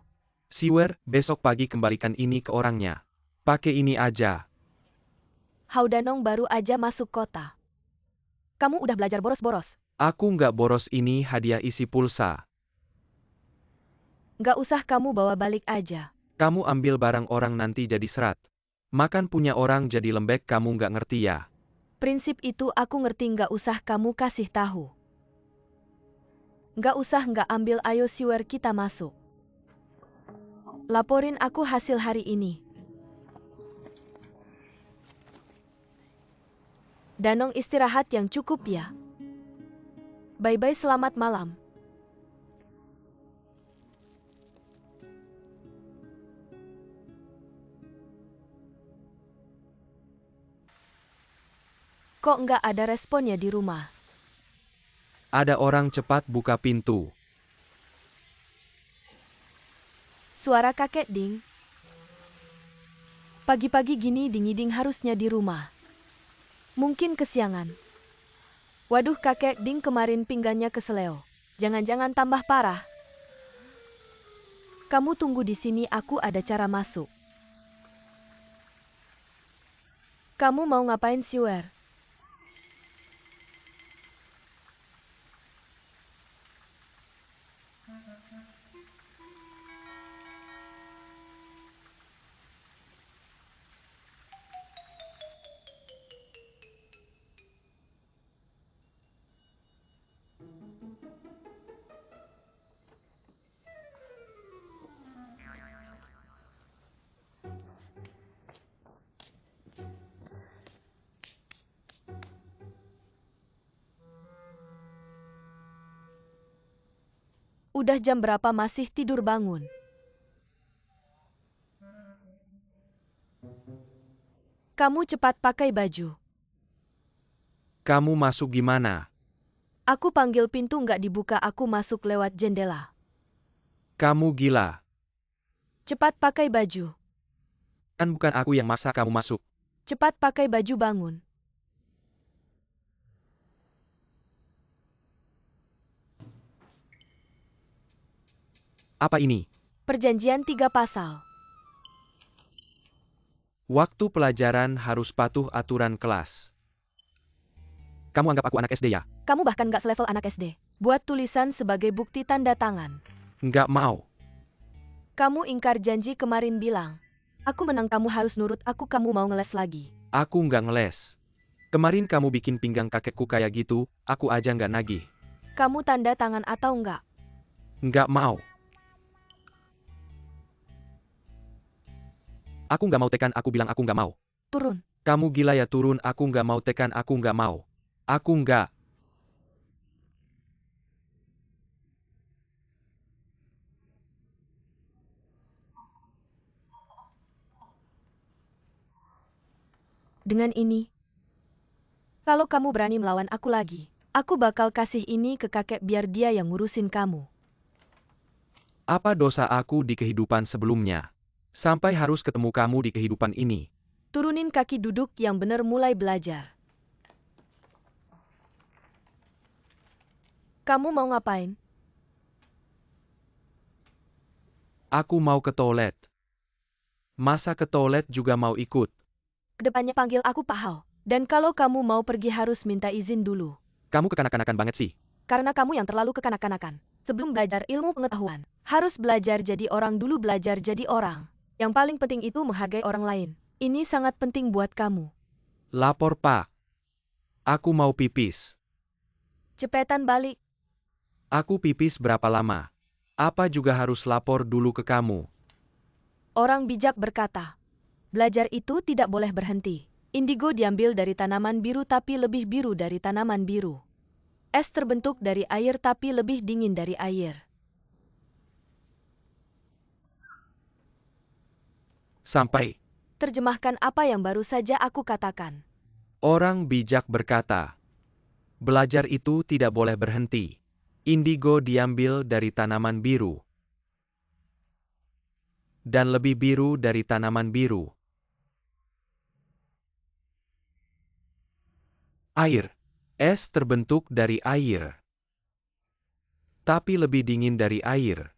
Siwer, besok pagi kembalikan ini ke orangnya. Pakai ini aja. Haudanong baru aja masuk kota. Kamu udah belajar boros-boros. Aku nggak boros, ini hadiah isi pulsa. Nggak usah, kamu bawa balik aja. Kamu ambil barang orang nanti jadi serat. Makan punya orang jadi lembek, kamu nggak ngerti ya? Prinsip itu aku ngerti, nggak usah kamu kasih tahu. Nggak usah, nggak ambil, ayo Siwer, kita masuk. Laporin aku hasil hari ini. Danong istirahat yang cukup ya. Bye-bye, selamat malam. Kok nggak ada responnya di rumah? Ada orang, cepat buka pintu. Suara kakek Ding. Pagi-pagi gini Ding Yiding harusnya di rumah. Mungkin kesiangan. Waduh, kakek Ding kemarin pinggangnya keseleo. Jangan-jangan tambah parah. Kamu tunggu di sini, aku ada cara masuk. Kamu mau ngapain, Siwer? Udah jam berapa masih tidur bangun? Kamu cepat pakai baju. Kamu masuk gimana? Aku panggil pintu nggak dibuka, aku masuk lewat jendela. Kamu gila. Cepat pakai baju. Kan bukan aku yang maksa kamu masuk. Cepat pakai baju, bangun. Apa ini? Perjanjian 3 pasal. Waktu pelajaran harus patuh aturan kelas. Kamu anggap aku anak SD ya? Kamu bahkan nggak selevel anak SD. Buat tulisan sebagai bukti tanda tangan. Nggak mau. Kamu ingkar janji kemarin bilang. Aku menang, kamu harus nurut aku, kamu mau ngeles lagi. Aku nggak ngeles. Kemarin kamu bikin pinggang kakekku kayak gitu, aku aja nggak nagih. Kamu tanda tangan atau enggak? Nggak mau. Aku nggak mau tekan, aku bilang aku nggak mau. Turun. Kamu gila ya, turun, aku nggak mau tekan, aku nggak mau. Aku nggak. Dengan ini, kalau kamu berani melawan aku lagi, aku bakal kasih ini ke kakek biar dia yang ngurusin kamu. Apa dosa aku di kehidupan sebelumnya? Sampai harus ketemu kamu di kehidupan ini. Turunin kaki, duduk yang bener, mulai belajar. Kamu mau ngapain? Aku mau ke toilet. Masa ke toilet juga mau ikut? Kedepannya panggil aku Pak Hao. Dan kalau kamu mau pergi harus minta izin dulu. Kamu kekanak-kanakan banget sih. Karena kamu yang terlalu kekanak-kanakan. Sebelum belajar ilmu pengetahuan, harus belajar jadi orang dulu belajar jadi orang. Yang paling penting itu menghargai orang lain. Ini sangat penting buat kamu. Lapor Pak. Aku mau pipis. Cepetan balik. Aku pipis berapa lama? Apa juga harus lapor dulu ke kamu? Orang bijak berkata, belajar itu tidak boleh berhenti. Indigo diambil dari tanaman biru tapi lebih biru dari tanaman biru. Es terbentuk dari air tapi lebih dingin dari air. Sampai. Terjemahkan apa yang baru saja aku katakan. Orang bijak berkata, belajar itu tidak boleh berhenti. Indigo diambil dari tanaman biru. Dan lebih biru dari tanaman biru. Air. Es terbentuk dari air. Tapi lebih dingin dari air.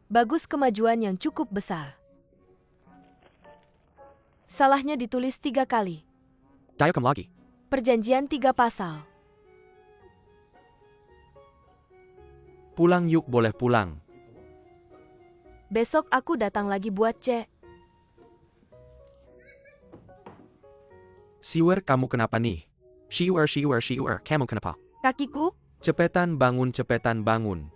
Bagus, kemajuan yang cukup besar. Salahnya ditulis 3 kali. Tayo kamu lagi. Perjanjian 3 pasal. Pulang yuk, boleh pulang. Besok aku datang lagi buat cek. Siwer, kamu kenapa nih? Siwer, kamu kenapa? Kakiku? Cepetan bangun, cepetan bangun.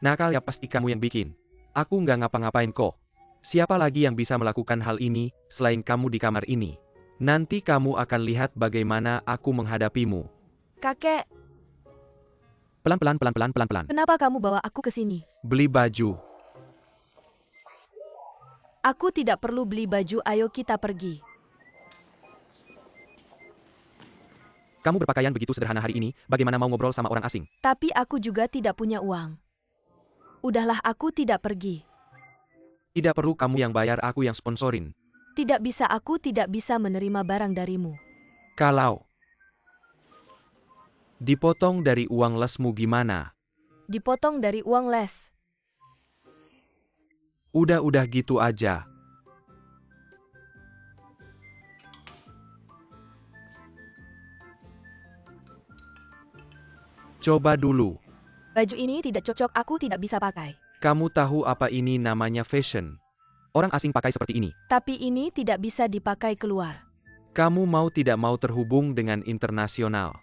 Nakal ya pasti kamu yang bikin. Aku nggak ngapa-ngapain kok. Siapa lagi yang bisa melakukan hal ini, selain kamu di kamar ini? Nanti kamu akan lihat bagaimana aku menghadapimu. Kakek, Pelan-pelan. kenapa kamu bawa aku ke sini? Beli baju. Aku tidak perlu beli baju, ayo kita pergi. Kamu berpakaian begitu sederhana hari ini, bagaimana mau ngobrol sama orang asing? Tapi aku juga tidak punya uang. Udahlah, aku tidak pergi. Tidak perlu kamu yang bayar, aku yang sponsorin. Aku tidak bisa menerima barang darimu. Kalau dipotong dari uang lesmu gimana? Dipotong dari uang les. Udah gitu aja. Coba dulu. Baju ini tidak cocok, aku tidak bisa pakai. Kamu tahu apa ini namanya fashion? Orang asing pakai seperti ini. Tapi ini tidak bisa dipakai keluar. Kamu mau tidak mau terhubung dengan internasional.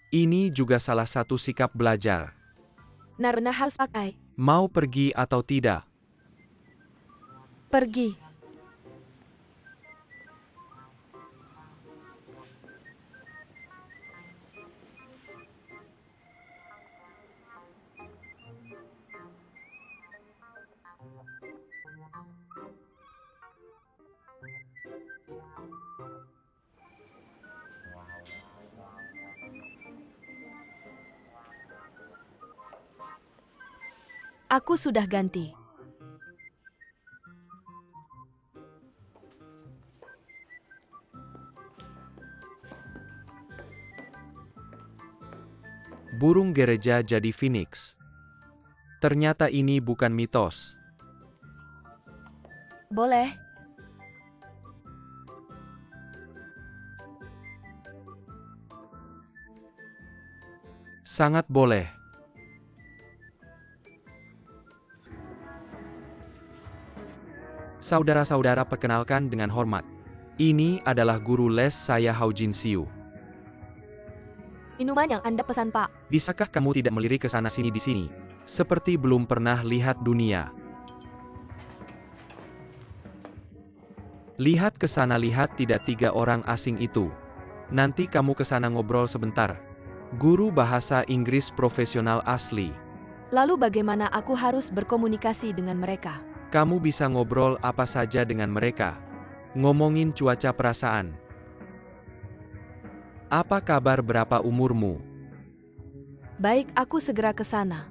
Ini juga salah satu sikap belajar. Benar-benar harus pakai. Mau pergi atau tidak? Pergi. Aku sudah ganti. Burung gereja jadi phoenix. Ternyata ini bukan mitos. Boleh. Sangat boleh. Saudara-saudara, perkenalkan dengan hormat. Ini adalah guru les saya, Hao Jin Siu. Minuman yang Anda pesan, Pak. Bisakah kamu tidak melirik ke sana sini di sini? Seperti belum pernah lihat dunia. Lihat ke sana, lihat tidak 3 orang asing itu. Nanti kamu ke sana ngobrol sebentar. Guru bahasa Inggris profesional asli. Lalu bagaimana aku harus berkomunikasi dengan mereka? Kamu bisa ngobrol apa saja dengan mereka. Ngomongin cuaca, perasaan. Apa kabar, berapa umurmu? Baik, aku segera ke sana.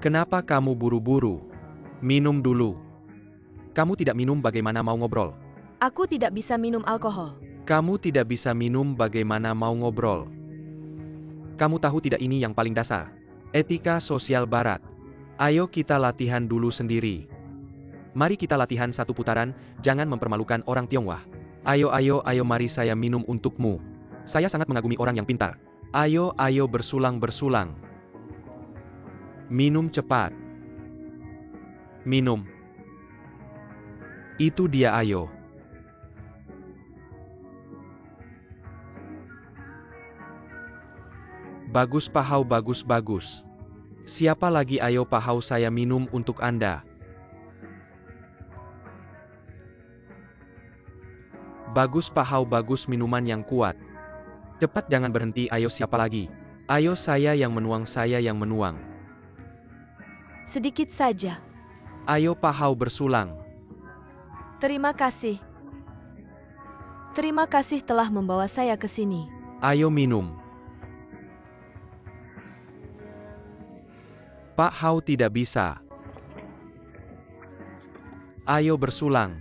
Kenapa kamu buru-buru? Minum dulu. Kamu tidak minum, bagaimana mau ngobrol? Aku tidak bisa minum alkohol. Kamu tidak bisa minum, bagaimana mau ngobrol? Kamu tahu tidak, ini yang paling dasar. Etika sosial barat. Ayo kita latihan dulu sendiri. Mari kita latihan 1 putaran, jangan mempermalukan orang Tionghoa. Ayo, ayo, ayo, mari saya minum untukmu. Saya sangat mengagumi orang yang pintar. Ayo, ayo, bersulang-bersulang. Minum cepat. Minum. Itu dia, ayo. Bagus Pahau, bagus-bagus. Siapa lagi? Ayo Pahau, saya minum untuk Anda. Bagus Pahau, bagus, minuman yang kuat. Cepat, jangan berhenti, ayo siapa lagi? Ayo, saya yang menuang, saya yang menuang. Sedikit saja. Ayo Pahau, bersulang. Terima kasih. Terima kasih telah membawa saya ke sini. Ayo minum. Pak Hau tidak bisa. Ayo bersulang.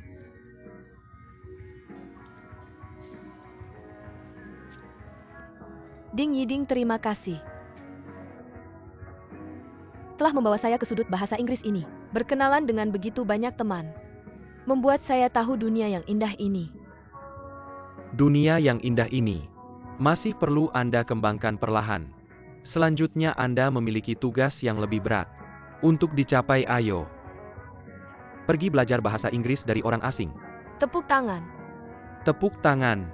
Ding Yiding, terima kasih telah membawa saya ke sudut bahasa Inggris ini. Berkenalan dengan begitu banyak teman. Membuat saya tahu dunia yang indah ini. Dunia yang indah ini masih perlu Anda kembangkan perlahan. Selanjutnya Anda memiliki tugas yang lebih berat untuk dicapai. Ayo. Pergi belajar bahasa Inggris dari orang asing. Tepuk tangan. Tepuk tangan.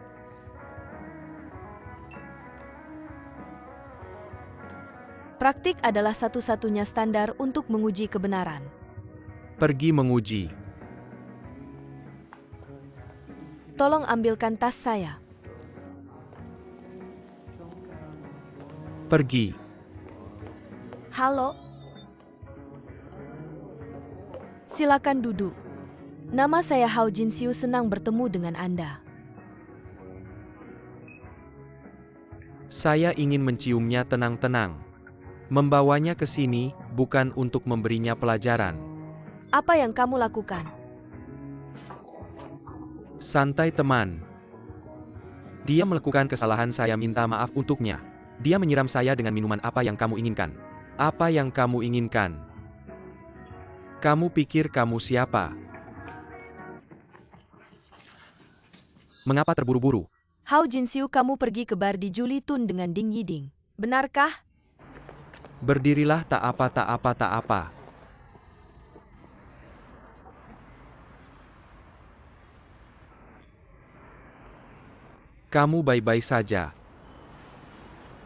Praktik adalah satu-satunya standar untuk menguji kebenaran. Pergi menguji. Tolong ambilkan tas saya. Pergi. Halo. Silakan duduk. Nama saya Hao Jinxiu, senang bertemu dengan Anda. Saya ingin menciumnya, tenang-tenang. Membawanya ke sini, bukan untuk memberinya pelajaran. Apa yang kamu lakukan? Santai teman. Dia melakukan kesalahan, saya minta maaf untuknya. Dia menyiram saya dengan minuman. Apa yang kamu inginkan? Apa yang kamu inginkan? Kamu pikir kamu siapa? Mengapa terburu-buru? Hao Jinxiu, kamu pergi ke bar di Juli Tun dengan Ding Yiding. Benarkah? Berdirilah, tak apa, tak apa, tak apa. Kamu baik-baik saja.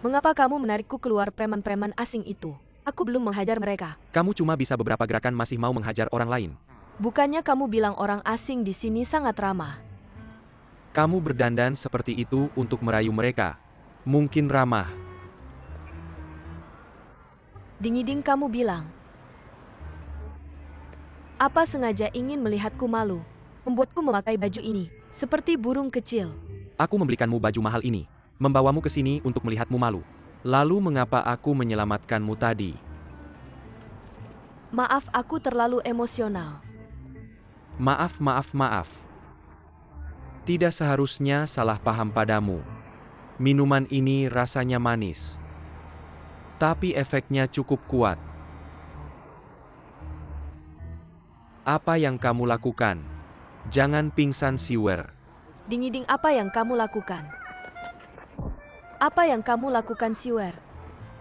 Mengapa kamu menarikku keluar preman-preman asing itu? Aku belum menghajar mereka. Kamu cuma bisa beberapa gerakan, masih mau menghajar orang lain. Bukannya kamu bilang orang asing di sini sangat ramah? Kamu berdandan seperti itu untuk merayu mereka. Mungkin ramah. Ding Yiding, kamu bilang. Apa sengaja ingin melihatku malu? Membuatku memakai baju ini, seperti burung kecil. Aku membelikanmu baju mahal ini, membawamu ke sini untuk melihatmu malu. Lalu mengapa aku menyelamatkanmu tadi? Maaf, aku terlalu emosional. Maaf, maaf, maaf. Tidak seharusnya salah paham padamu. Minuman ini rasanya manis. Tapi efeknya cukup kuat. Apa yang kamu lakukan? Jangan pingsan, Siwer. Ding Yiding, apa yang kamu lakukan? Apa yang kamu lakukan, Siwer?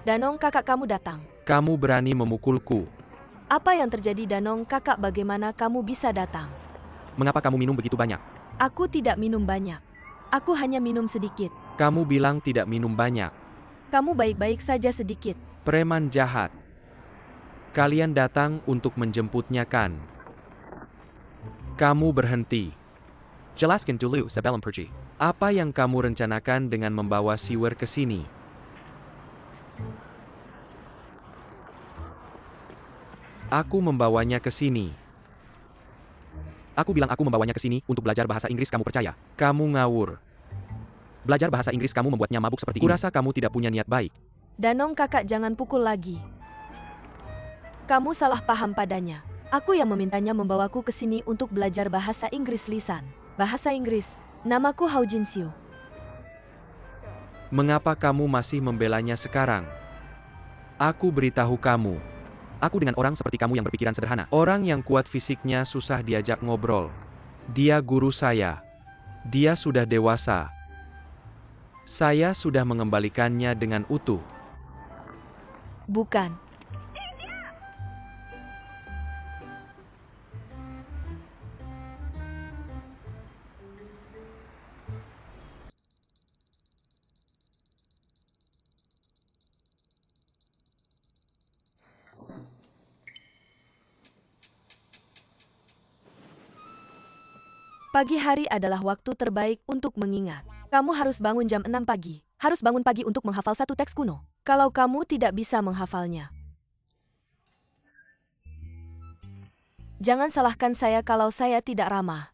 Danong, kakak kamu datang. Kamu berani memukulku. Apa yang terjadi, Danong kakak? Bagaimana kamu bisa datang? Mengapa kamu minum begitu banyak? Aku tidak minum banyak. Aku hanya minum sedikit. Kamu bilang tidak minum banyak. Kamu baik-baik saja sedikit. Preman jahat. Kalian datang untuk menjemputnya kan? Kamu berhenti. Jelaskan dulu sebelum pergi. Apa yang kamu rencanakan dengan membawa Siwer ke sini? Aku membawanya ke sini. Aku bilang aku membawanya ke sini untuk belajar bahasa Inggris, kamu percaya? Kamu ngawur. Belajar bahasa Inggris kamu membuatnya mabuk seperti ini. Kurasa kamu tidak punya niat baik. Danong kakak jangan pukul lagi. Kamu salah paham padanya. Aku yang memintanya membawaku ke sini untuk belajar bahasa Inggris lisan. Bahasa Inggris. Namaku Hao Jinxiu. Mengapa kamu masih membelanya sekarang? Aku beritahu kamu. Aku dengan orang seperti kamu yang berpikiran sederhana. Orang yang kuat fisiknya susah diajak ngobrol. Dia guru saya. Dia sudah dewasa. Saya sudah mengembalikannya dengan utuh. Bukan. Pagi hari adalah waktu terbaik untuk mengingat. Kamu harus bangun jam 6 pagi. Harus bangun pagi untuk menghafal satu teks kuno. Kalau kamu tidak bisa menghafalnya. Jangan salahkan saya kalau saya tidak ramah.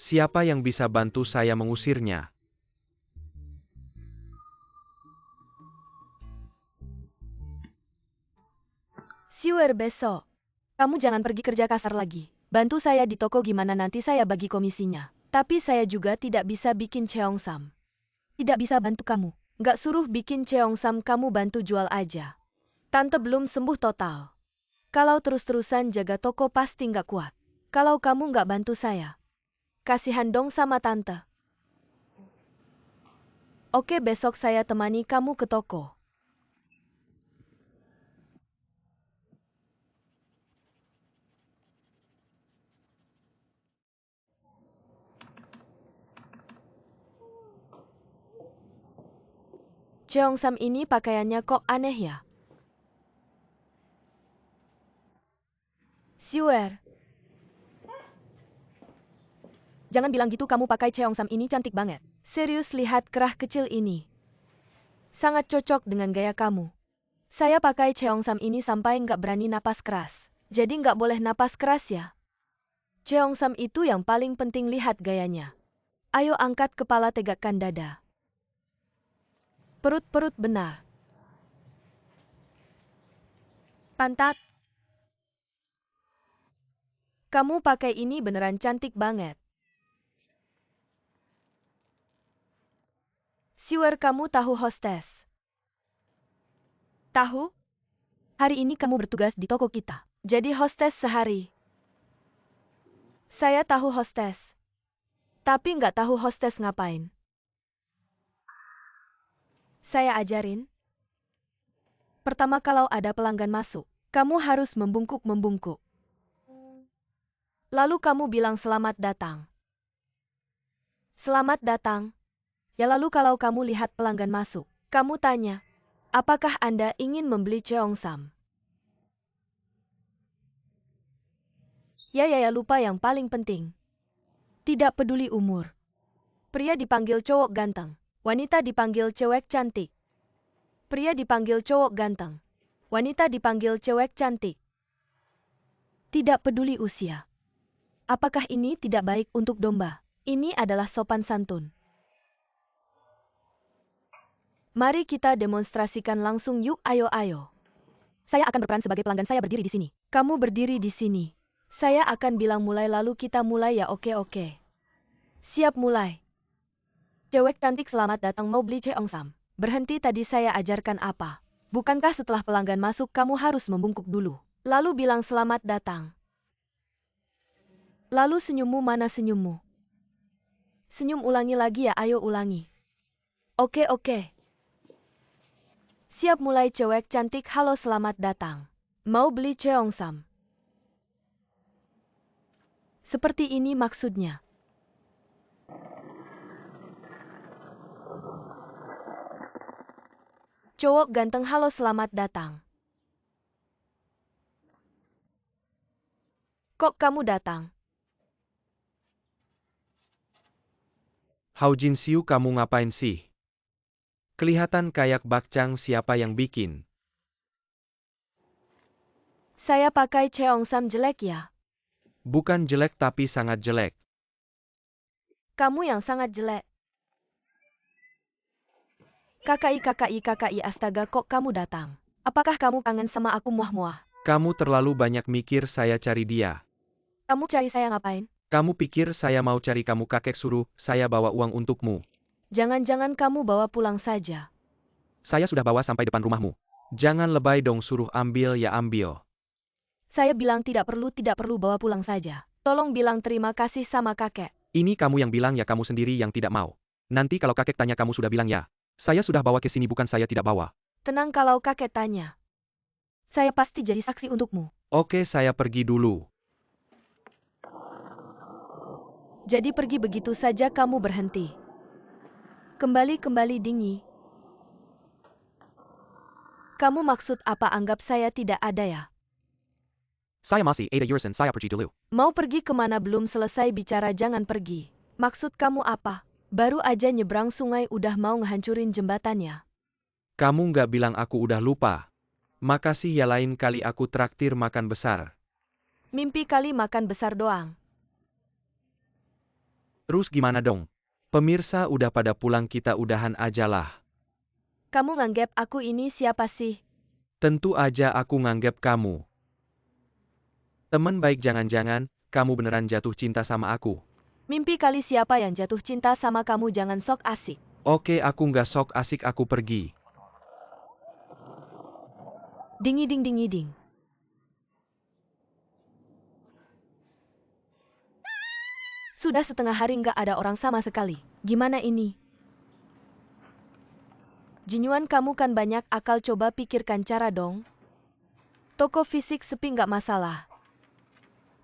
Siapa yang bisa bantu saya mengusirnya? Siwer besok. Kamu jangan pergi kerja kasar lagi. Bantu saya di toko gimana nanti saya bagi komisinya. Tapi saya juga tidak bisa bikin cheongsam. Tidak bisa bantu kamu. Nggak suruh bikin cheongsam, kamu bantu jual aja. Tante belum sembuh total. Kalau terus-terusan jaga toko pasti nggak kuat. Kalau kamu nggak bantu saya. Kasihan dong sama tante. Oke, besok saya temani kamu ke toko. Cheongsam ini pakaiannya kok aneh ya? Siwer. Jangan bilang gitu, kamu pakai cheongsam ini cantik banget. Serius, lihat kerah kecil ini. Sangat cocok dengan gaya kamu. Saya pakai cheongsam ini sampai nggak berani napas keras. Jadi nggak boleh napas keras ya. Cheongsam itu yang paling penting, lihat gayanya. Ayo angkat kepala, tegakkan dada. Perut-perut benar. Pantat. Kamu pakai ini beneran cantik banget. Siwer, kamu tahu hostess? Tahu? Hari ini kamu bertugas di toko kita. Jadi hostess sehari. Saya tahu hostess. Tapi nggak tahu hostess ngapain. Saya ajarin. Pertama, kalau ada pelanggan masuk, kamu harus membungkuk-membungkuk. Lalu kamu bilang selamat datang. Selamat datang. Ya, lalu kalau kamu lihat pelanggan masuk, kamu tanya, apakah Anda ingin membeli cheongsam? Ya, lupa yang paling penting. Tidak peduli umur. Pria dipanggil cowok ganteng. Wanita dipanggil cewek cantik. Pria dipanggil cowok ganteng. Wanita dipanggil cewek cantik. Tidak peduli usia. Apakah ini tidak baik untuk domba? Ini adalah sopan santun. Mari kita demonstrasikan langsung, yuk, ayo. Saya akan berperan sebagai pelanggan, saya berdiri di sini. Kamu berdiri di sini. Saya akan bilang mulai, lalu kita mulai ya, oke. Siap, mulai. Cewek cantik, selamat datang, mau beli cheongsam. Berhenti, tadi saya ajarkan apa? Bukankah setelah pelanggan masuk kamu harus membungkuk dulu, lalu bilang selamat datang? Lalu senyummu mana senyummu? Senyum ulangi lagi ya, ayo ulangi. Oke. Siap mulai cewek cantik, halo selamat datang. Mau beli cheongsam? Seperti ini maksudnya. Cowok ganteng, halo selamat datang. Kok kamu datang? Hao Jinsiu, kamu ngapain sih? Kelihatan kayak bakcang, siapa yang bikin? Saya pakai cheongsam jelek ya? Bukan jelek tapi sangat jelek. Kamu yang sangat jelek. KKI, astaga, kok kamu datang? Apakah kamu kangen sama aku, muah-muah? Kamu terlalu banyak mikir, saya cari dia. Kamu cari saya ngapain? Kamu pikir saya mau cari kamu, kakek suruh saya bawa uang untukmu. Jangan-jangan kamu bawa pulang saja. Saya sudah bawa sampai depan rumahmu. Jangan lebay dong, suruh ambil ya ambil. Saya bilang tidak perlu bawa pulang saja. Tolong bilang terima kasih sama kakek. Ini kamu yang bilang ya, kamu sendiri yang tidak mau. Nanti kalau kakek tanya kamu sudah bilang ya. Saya sudah bawa ke sini, bukan saya tidak bawa. Tenang, kalau kakek tanya. Saya pasti jadi saksi untukmu. Oke, saya pergi dulu. Jadi pergi begitu saja kamu berhenti. Kembali Dingi. Kamu maksud apa, anggap saya tidak ada ya? Saya masih ada urusan, saya pergi dulu. Mau pergi kemana? Belum selesai bicara jangan pergi. Maksud kamu apa? Baru aja nyebrang sungai udah mau ngehancurin jembatannya. Kamu nggak bilang, aku udah lupa. Makasih ya, lain kali aku traktir makan besar. Mimpi kali makan besar doang. Terus gimana dong? Pemirsa udah pada pulang, kita udahan aja lah. Kamu nganggep aku ini siapa sih? Tentu aja aku nganggep kamu teman baik. Jangan-jangan kamu beneran jatuh cinta sama aku. Mimpi kali, siapa yang jatuh cinta sama kamu, jangan sok asik. Oke, aku nggak sok asik, aku pergi. Dingi. Sudah setengah hari nggak ada orang sama sekali. Gimana ini? Jinyuan, kamu kan banyak akal, coba pikirkan cara dong. Toko fisik sepi nggak masalah.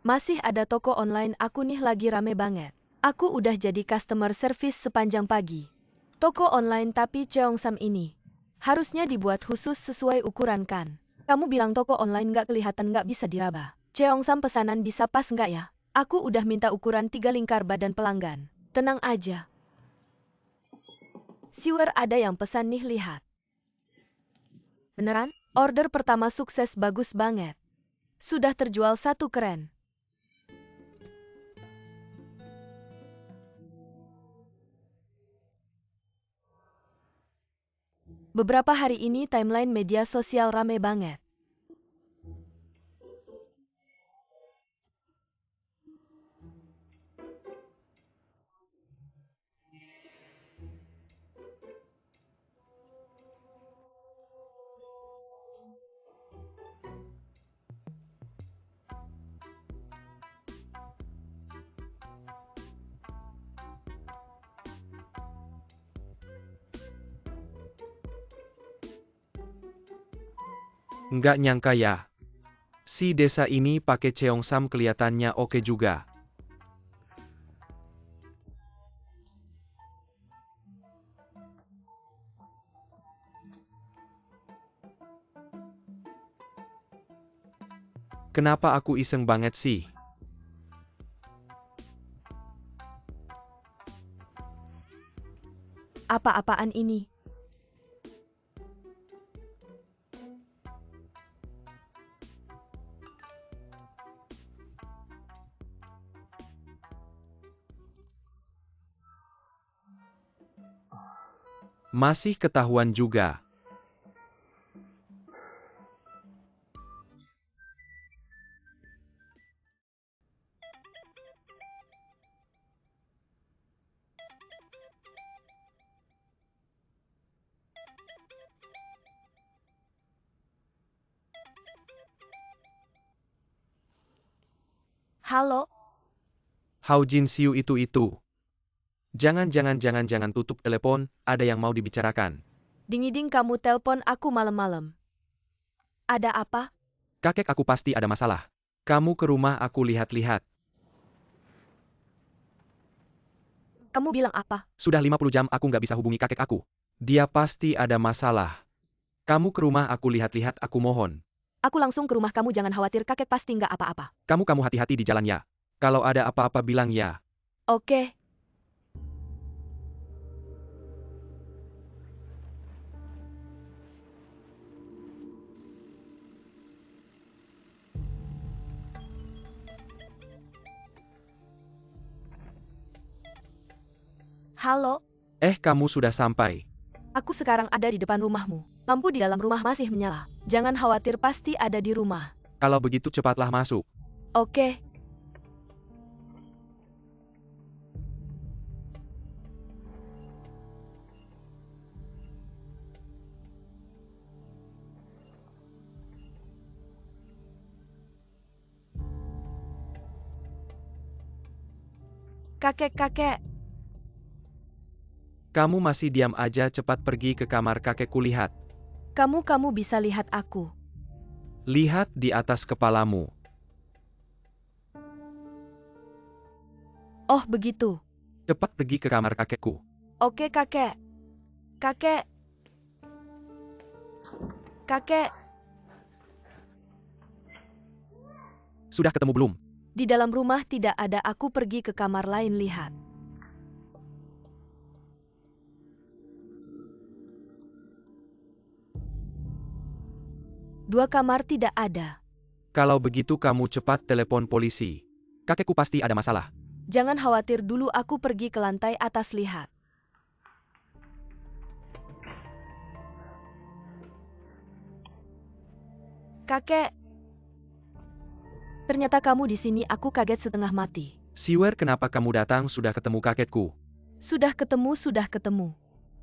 Masih ada toko online, aku nih lagi rame banget. Aku udah jadi customer service sepanjang pagi. Toko online tapi cheongsam ini harusnya dibuat khusus sesuai ukuran kan? Kamu bilang toko online nggak kelihatan, nggak bisa diraba. Cheongsam pesanan bisa pas nggak ya? Aku udah minta ukuran 3 lingkar badan pelanggan. Tenang aja. Siwer ada yang pesan nih, lihat. Beneran? Order pertama sukses, bagus banget. Sudah terjual 1, keren. Beberapa hari ini timeline media sosial rame banget. Nggak nyangka ya. Si desa ini pakai cheongsam, kelihatannya oke juga. Kenapa aku iseng banget sih? Apa-apaan ini? Masih ketahuan juga. Halo? Hao Jin Siu itu. Jangan tutup telepon, ada yang mau dibicarakan. Ding-ding kamu telpon aku malam-malam. Ada apa? Kakek aku pasti ada masalah. Kamu ke rumah aku lihat-lihat. Kamu bilang apa? Sudah 50 jam aku nggak bisa hubungi kakek aku. Dia pasti ada masalah. Kamu ke rumah aku lihat-lihat aku mohon. Aku langsung ke rumah kamu, jangan khawatir, kakek pasti nggak apa-apa. Kamu hati-hati di jalan ya. Kalau ada apa-apa bilang ya. Oke. Halo? Kamu sudah sampai. Aku sekarang ada di depan rumahmu. Lampu di dalam rumah masih menyala. Jangan khawatir, pasti ada di rumah. Kalau begitu cepatlah masuk. Oke. Kakek. Kamu masih diam aja, cepat pergi ke kamar kakekku lihat. Kamu bisa lihat aku. Lihat di atas kepalamu. Oh, begitu. Cepat pergi ke kamar kakekku. Oke, kakek. Kakek. Sudah ketemu belum? Di dalam rumah tidak ada, aku pergi ke kamar lain lihat. Dua kamar tidak ada. Kalau begitu kamu cepat telepon polisi. Kakekku pasti ada masalah. Jangan khawatir dulu, aku pergi ke lantai atas lihat. Kakek. Ternyata kamu di sini, aku kaget setengah mati. Siwer, kenapa kamu datang? Sudah ketemu kakekku. Sudah ketemu.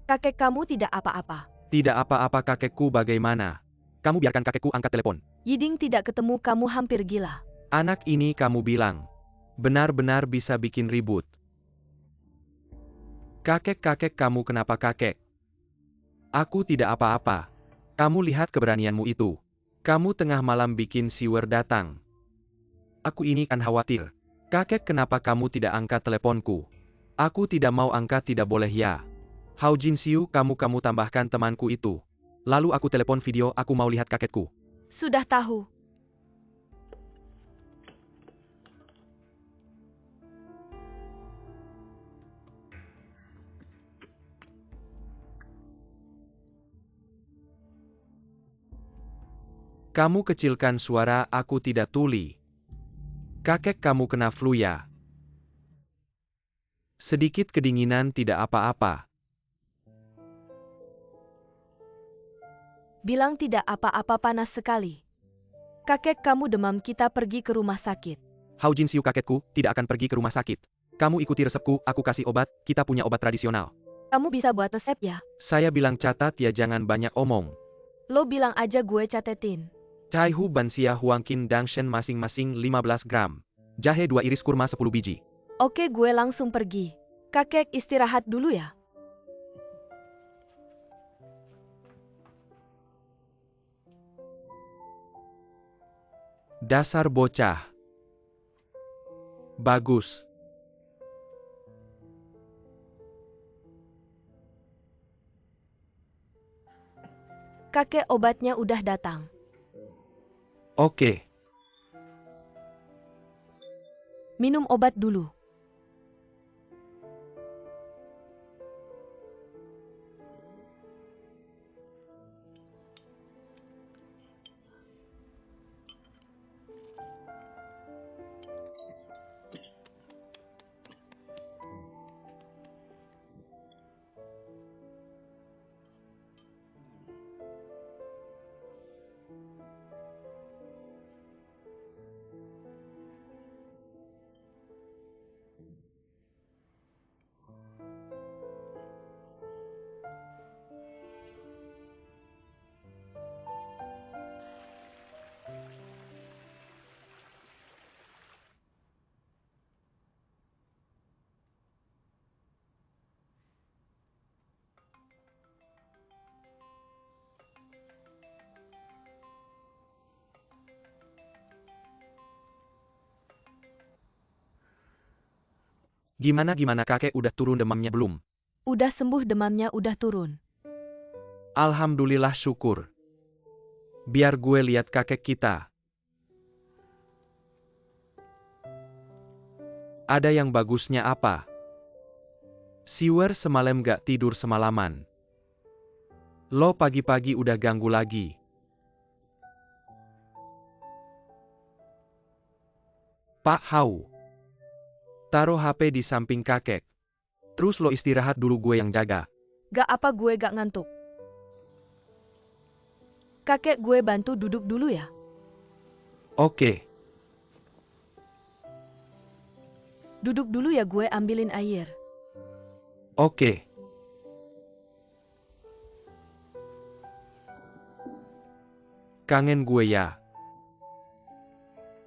Kakek kamu tidak apa-apa. Tidak apa-apa, kakekku bagaimana? Kamu biarkan kakekku angkat telepon. Yiding tidak ketemu, kamu hampir gila. Anak ini kamu bilang. Benar-benar bisa bikin ribut. Kakek kamu kenapa kakek? Aku tidak apa-apa. Kamu lihat keberanianmu itu. Kamu tengah malam bikin Siwer datang. Aku ini kan khawatir. Kakek, kenapa kamu tidak angkat teleponku? Aku tidak mau angkat, tidak boleh ya. Hao Jin Siu, kamu tambahkan temanku itu. Lalu aku telepon video, aku mau lihat kakekku. Sudah tahu. Kamu kecilkan suara, aku tidak tuli. Kakek kamu kena flu ya? Sedikit kedinginan, tidak apa-apa. Bilang tidak apa-apa, panas sekali. Kakek kamu demam, kita pergi ke rumah sakit. Hao Jin Siu, kakekku tidak akan pergi ke rumah sakit. Kamu ikuti resepku, aku kasih obat, kita punya obat tradisional. Kamu bisa buat resep ya? Saya bilang catat ya, jangan banyak omong. Lo bilang aja, gue catetin. Cai Hu Bansia Huangkin Dangshen masing-masing 15 gram. Jahe 2 iris, kurma 10 biji. Oke, gue langsung pergi. Kakek istirahat dulu ya. Dasar bocah. Bagus. Kakek, obatnya udah datang. Oke. Minum obat dulu. Gimana kakek udah turun demamnya belum? Udah sembuh demamnya udah turun. Alhamdulillah syukur. Biar gue lihat kakek kita. Ada yang bagusnya apa? Siwer semalam gak tidur semalaman. Lo pagi-pagi udah ganggu lagi. Pak Hau. Taruh HP di samping kakek. Terus lo istirahat dulu, gue yang jaga. Gak apa, gue gak ngantuk. Kakek, gue bantu duduk dulu ya. Oke. Duduk dulu ya, gue ambilin air. Oke. Kangen gue ya.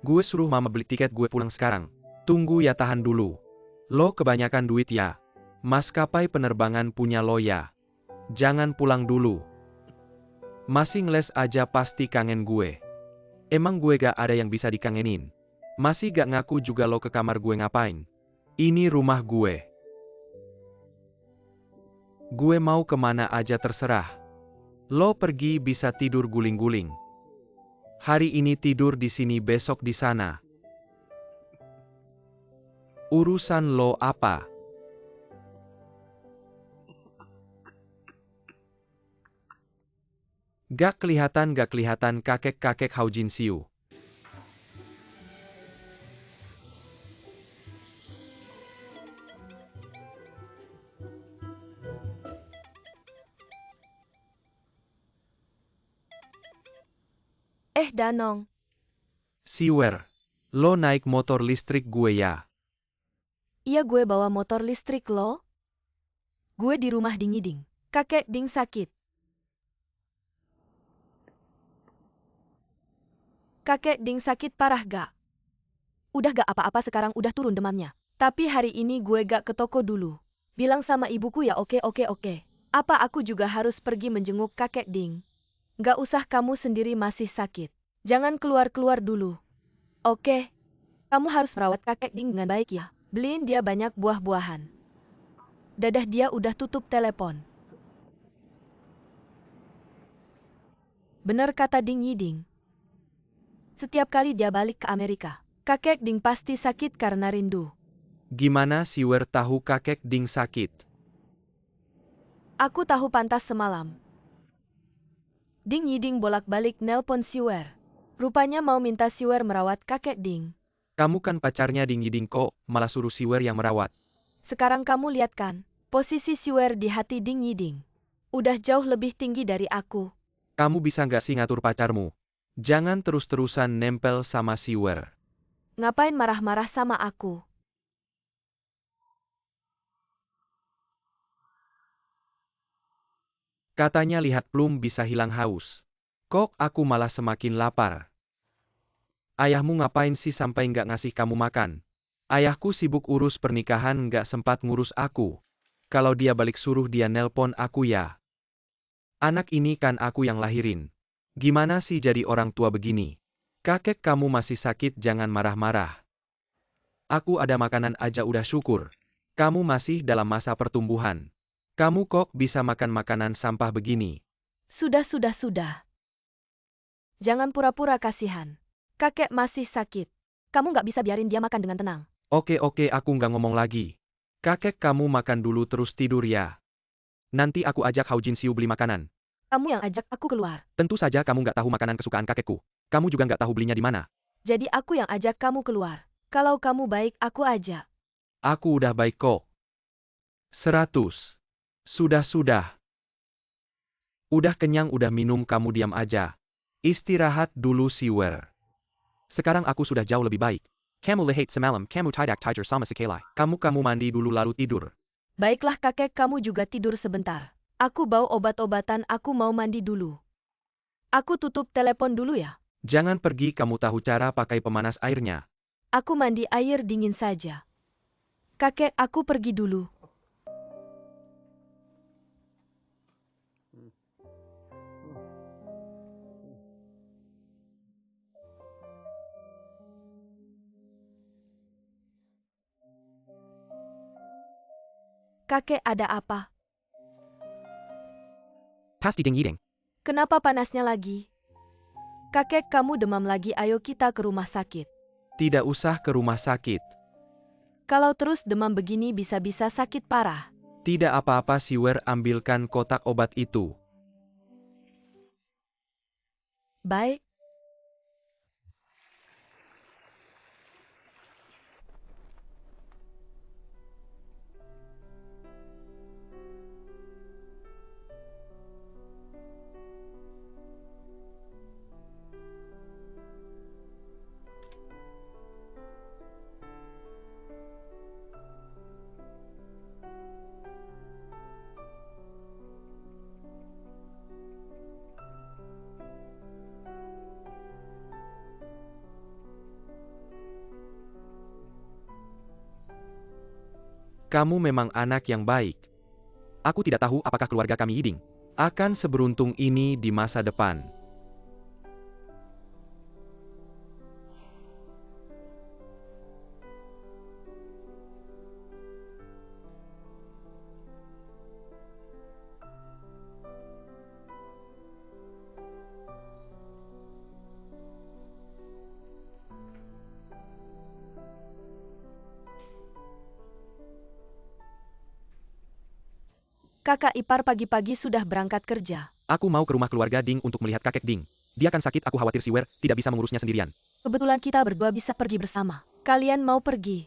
Gue suruh mama beli tiket gue pulang sekarang. Tunggu ya, tahan dulu. Lo kebanyakan duit ya. Maskapai penerbangan punya lo ya. Jangan pulang dulu. Masih ngeles aja pasti kangen gue. Emang gue gak ada yang bisa dikangenin. Masih gak ngaku juga lo ke kamar gue ngapain? Ini rumah gue. Gue mau kemana aja terserah. Lo pergi bisa tidur guling-guling. Hari ini tidur di sini, besok di sana. Urusan lo apa? Gak kelihatan kakek-kakek Hao Jin Siu. Danong. Siwer, lo naik motor listrik gue ya. Iya, gue bawa motor listrik lo. Gue di rumah Ding. Kakek Ding sakit. Kakek Ding sakit parah gak? Udah gak apa-apa sekarang, udah turun demamnya. Tapi hari ini gue gak ke toko dulu. Bilang sama ibuku ya, oke. Apa aku juga harus pergi menjenguk kakek Ding? Gak usah, kamu sendiri masih sakit. Jangan keluar-keluar dulu. Oke. Kamu harus merawat kakek Ding dengan baik ya. Beliin dia banyak buah-buahan. Dadah, dia udah tutup telepon. Bener kata Ding Yiding. Setiap kali dia balik ke Amerika, kakek Ding pasti sakit karena rindu. Gimana Siwer tahu kakek Ding sakit? Aku tahu pantas semalam. Ding Yiding bolak-balik nelpon Siwer. Rupanya mau minta Siwer merawat kakek Ding. Kamu kan pacarnya Ding Yiding, kok malah suruh Siwer yang merawat. Sekarang kamu lihat kan, posisi Siwer di hati Ding Yiding. Udah jauh lebih tinggi dari aku. Kamu bisa nggak sih ngatur pacarmu? Jangan terus-terusan nempel sama Siwer. Ngapain marah-marah sama aku? Katanya lihat plum bisa hilang haus. Kok aku malah semakin lapar? Ayahmu ngapain sih sampai nggak ngasih kamu makan? Ayahku sibuk urus pernikahan, nggak sempat ngurus aku. Kalau dia balik suruh dia nelpon aku ya. Anak ini kan aku yang lahirin. Gimana sih jadi orang tua begini? Kakek kamu masih sakit, jangan marah-marah. Aku ada makanan aja udah syukur. Kamu masih dalam masa pertumbuhan. Kamu kok bisa makan makanan sampah begini? Sudah. Jangan pura-pura kasihan. Kakek masih sakit. Kamu nggak bisa biarin dia makan dengan tenang. Oke, aku nggak ngomong lagi. Kakek kamu makan dulu terus tidur ya. Nanti aku ajak Hao Jin Siu beli makanan. Kamu yang ajak aku keluar. Tentu saja kamu nggak tahu makanan kesukaan kakekku. Kamu juga nggak tahu belinya di mana. Jadi aku yang ajak kamu keluar. Kalau kamu baik, aku ajak. Aku udah baik kok. 100. Sudah. Udah kenyang, udah minum, kamu diam aja. Istirahat dulu Siwer. Sekarang aku sudah jauh lebih baik. Kamu lihat semalam, kamu tidak tidur sama sekali. Kamu mandi dulu lalu tidur. Baiklah kakek, kamu juga tidur sebentar. Aku bawa obat-obatan, aku mau mandi dulu. Aku tutup telepon dulu ya. Jangan pergi, kamu tahu cara pakai pemanas airnya. Aku mandi air dingin saja. Kakek, aku pergi dulu. Kakek, ada apa? Pasti Ding Yiding. Kenapa panasnya lagi? Kakek, kamu demam lagi, ayo kita ke rumah sakit. Tidak usah ke rumah sakit. Kalau terus demam begini bisa-bisa sakit parah. Tidak apa-apa Siwer, ambilkan kotak obat itu. Baik. Kamu memang anak yang baik. Aku tidak tahu apakah keluarga kami Yiding akan seberuntung ini di masa depan. Kakak ipar pagi-pagi sudah berangkat kerja. Aku mau ke rumah keluarga Ding untuk melihat kakek Ding. Dia kan sakit, aku khawatir Siwer tidak bisa mengurusnya sendirian. Kebetulan kita berdua bisa pergi bersama. Kalian mau pergi?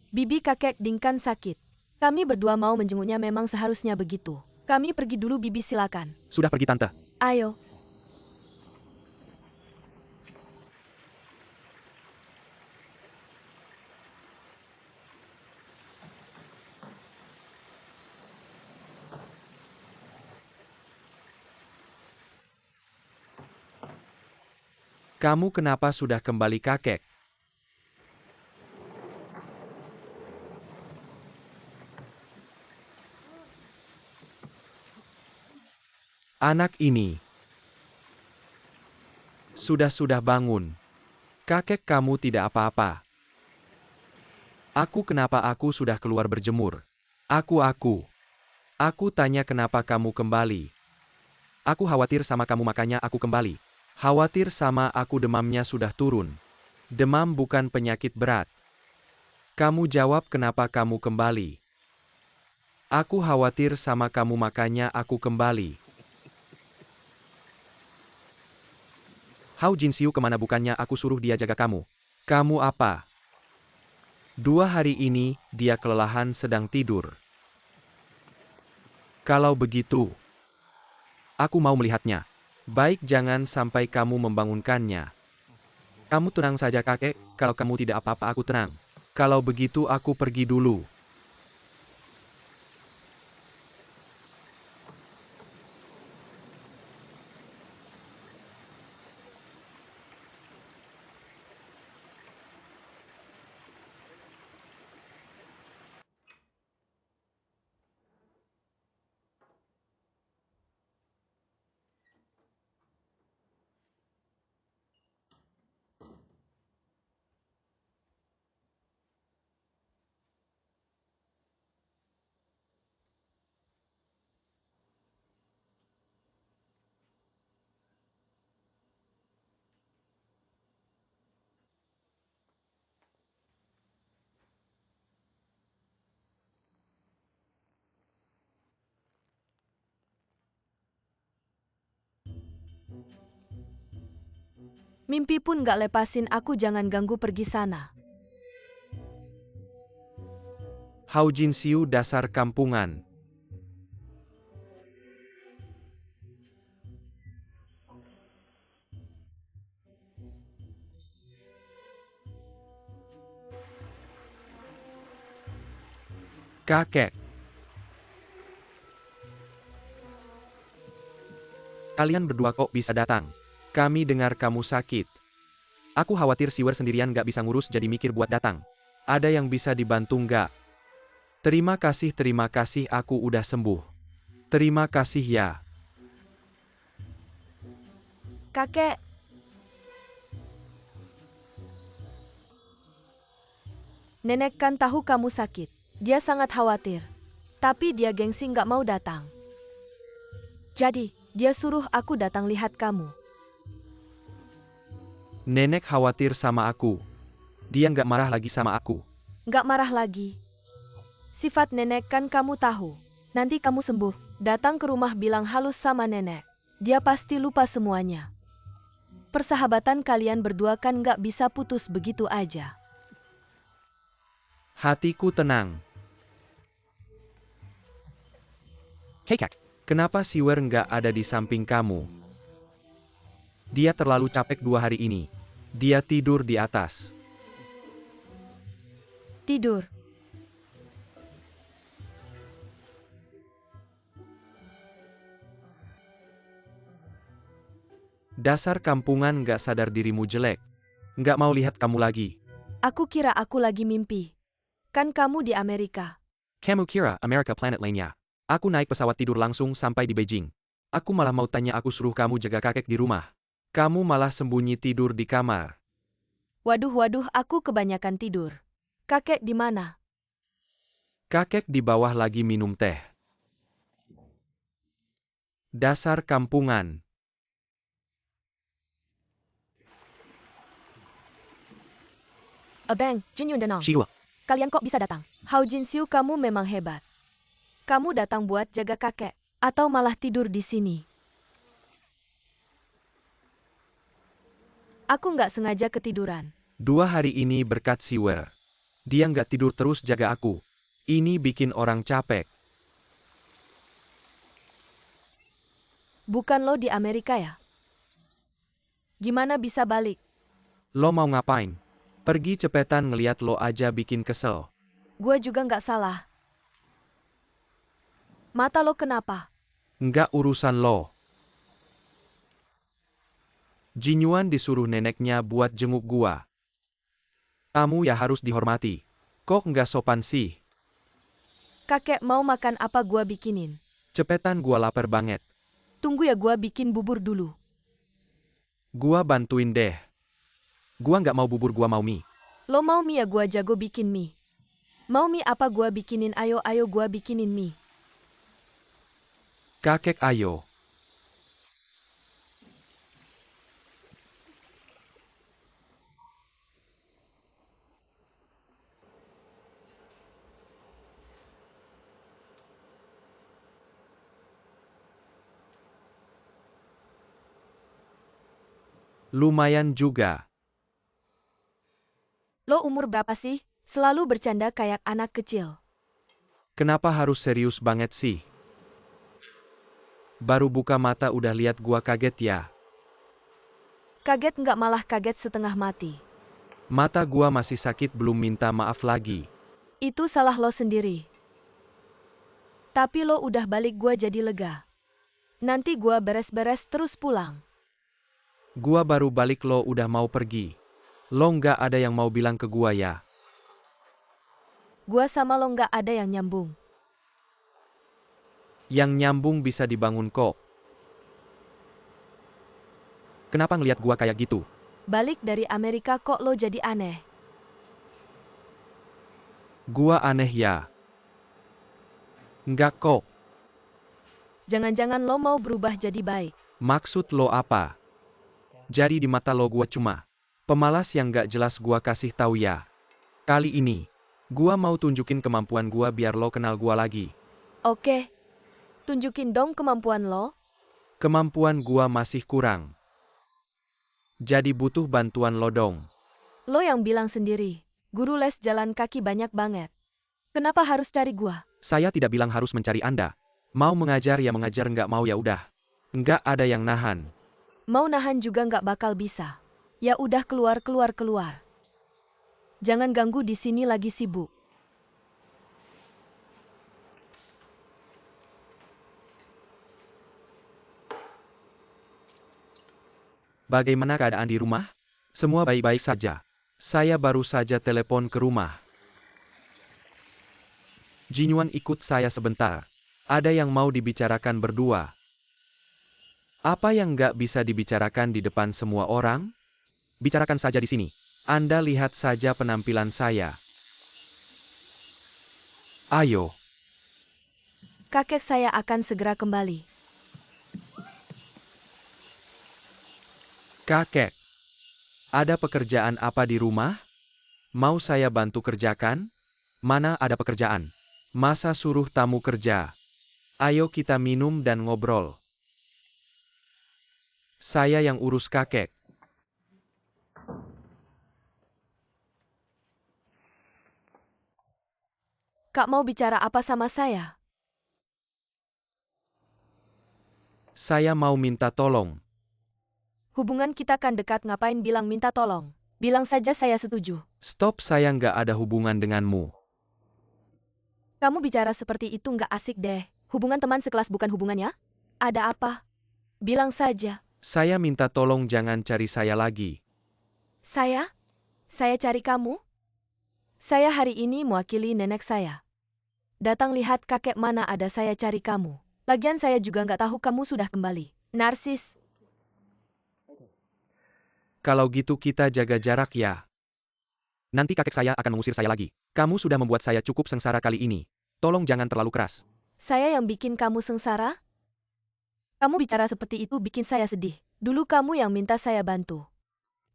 Bibi kakek Ding kan sakit. Kami berdua mau menjenguknya, memang seharusnya begitu. Kami pergi dulu, Bibi, silakan. Sudah pergi tante. Ayo. Kamu kenapa sudah kembali kakek? Anak ini sudah bangun. Kakek kamu tidak apa-apa. Kenapa aku sudah keluar berjemur? Aku tanya kenapa kamu kembali. Aku khawatir sama kamu makanya aku kembali. Khawatir sama aku, demamnya sudah turun. Demam bukan penyakit berat. Kamu jawab kenapa kamu kembali. Aku khawatir sama kamu makanya aku kembali. Hao Jinxiu kemana, bukannya aku suruh dia jaga kamu? Kamu apa? 2 hari ini, dia kelelahan sedang tidur. Kalau begitu, aku mau melihatnya. Baik, jangan sampai kamu membangunkannya. Kamu tenang saja kakek, kalau kamu tidak apa-apa aku tenang. Kalau begitu aku pergi dulu. Mimpi pun gak lepasin aku, jangan ganggu, pergi sana. Hao Jinxiu dasar kampungan. Kakek. Kalian berdua kok bisa datang? Kami dengar kamu sakit. Aku khawatir Siwer sendirian gak bisa ngurus jadi mikir buat datang. Ada yang bisa dibantu nggak? Terima kasih aku udah sembuh. Terima kasih ya. Kakek, nenek kan tahu kamu sakit. Dia sangat khawatir. Tapi dia gengsi nggak mau datang. Jadi, dia suruh aku datang lihat kamu. Nenek khawatir sama aku. Dia nggak marah lagi sama aku. Nggak marah lagi. Sifat nenek kan kamu tahu. Nanti kamu sembuh. Datang ke rumah bilang halus sama nenek. Dia pasti lupa semuanya. Persahabatan kalian berdua kan nggak bisa putus begitu aja. Hatiku tenang. Kekak, kenapa Siwer nggak ada di samping kamu? Dia terlalu capek 2 hari ini. Dia tidur di atas. Tidur. Dasar kampungan nggak sadar dirimu jelek. Nggak mau lihat kamu lagi. Aku kira aku lagi mimpi. Kan kamu di Amerika. Kamu kira Amerika planet lainnya. Aku naik pesawat tidur langsung sampai di Beijing. Aku malah mau tanya aku suruh kamu jaga kakek di rumah. Kamu malah sembunyi tidur di kamar. Waduh, aku kebanyakan tidur. Kakek di mana? Kakek di bawah lagi minum teh. Dasar kampungan. Abang, Jin Yun Danang. Shiwa. Kalian kok bisa datang? Hao Jin Siu, kamu memang hebat. Kamu datang buat jaga kakek, atau malah tidur di sini? Aku nggak sengaja ketiduran. 2 hari ini berkat Siwer. Dia nggak tidur terus jaga aku. Ini bikin orang capek. Bukan lo di Amerika ya? Gimana bisa balik? Lo mau ngapain? Pergi cepetan, ngeliat lo aja bikin kesel. Gue juga nggak salah. Mata lo kenapa? Nggak urusan lo. Jinyuan disuruh neneknya buat jenguk gua. Kamu ya harus dihormati. Kok nggak sopan sih? Kakek mau makan apa gua bikinin? Cepetan, gua lapar banget. Tunggu ya, gua bikin bubur dulu. Gua bantuin deh. Gua nggak mau bubur, gua mau mie. Lo mau mie ya, gua jago bikin mie. Mau mie apa gua bikinin? Ayo gua bikinin mie. Kakek ayo. Lumayan juga. Lo umur berapa sih? Selalu bercanda kayak anak kecil. Kenapa harus serius banget sih? Baru buka mata udah lihat gua kaget ya. Kaget nggak, malah kaget setengah mati. Mata gua masih sakit, belum minta maaf lagi. Itu salah lo sendiri. Tapi lo udah balik, gua jadi lega. Nanti gua beres-beres terus pulang. Gua baru balik, lo udah mau pergi. Lo nggak ada yang mau bilang ke gua ya? Gua sama lo nggak ada yang nyambung. Yang nyambung bisa dibangun kok. Kenapa ngelihat gua kayak gitu? Balik dari Amerika kok lo jadi aneh? Gua aneh ya? Nggak kok. Jangan-jangan lo mau berubah jadi baik. Maksud lo apa? Jadi di mata lo gua cuma pemalas yang nggak jelas, gua kasih tahu ya. Kali ini, gua mau tunjukin kemampuan gua biar lo kenal gua lagi. Oke. Tunjukin dong kemampuan lo. Kemampuan gua masih kurang. Jadi butuh bantuan lo dong. Lo yang bilang sendiri, guru les jalan kaki banyak banget. Kenapa harus cari gua? Saya tidak bilang harus mencari Anda. Mau mengajar ya mengajar, nggak mau ya udah. Nggak ada yang nahan. Mau nahan juga nggak bakal bisa. Ya udah, keluar. Jangan ganggu, di sini lagi sibuk. Bagaimana keadaan di rumah? Semua baik-baik saja. Saya baru saja telepon ke rumah. Jinyuan ikut saya sebentar. Ada yang mau dibicarakan berdua. Apa yang nggak bisa dibicarakan di depan semua orang? Bicarakan saja di sini. Anda lihat saja penampilan saya. Ayo, Kakek saya akan segera kembali. kakek. Ada pekerjaan apa di rumah? Mau saya bantu kerjakan? Mana ada pekerjaan? Masa suruh tamu kerja? Ayo kita minum dan ngobrol. Saya yang urus kakek. Kak mau bicara apa sama saya? Saya mau minta tolong. Hubungan kita kan dekat, ngapain bilang minta tolong? Bilang saja saya setuju. Stop, saya nggak ada hubungan denganmu. Kamu bicara seperti itu nggak asik deh. Hubungan teman sekelas bukan hubungannya? Ada apa? Bilang saja. Saya minta tolong jangan cari saya lagi. Saya? Saya cari kamu? Saya hari ini mewakili nenek saya. Datang lihat kakek, mana ada saya cari kamu. Lagian saya juga nggak tahu kamu sudah kembali. Narsis. Kalau gitu kita jaga jarak ya. Nanti kakek saya akan mengusir saya lagi. Kamu sudah membuat saya cukup sengsara kali ini. Tolong jangan terlalu keras. Saya yang bikin kamu sengsara? Kamu bicara seperti itu bikin saya sedih. Dulu kamu yang minta saya bantu.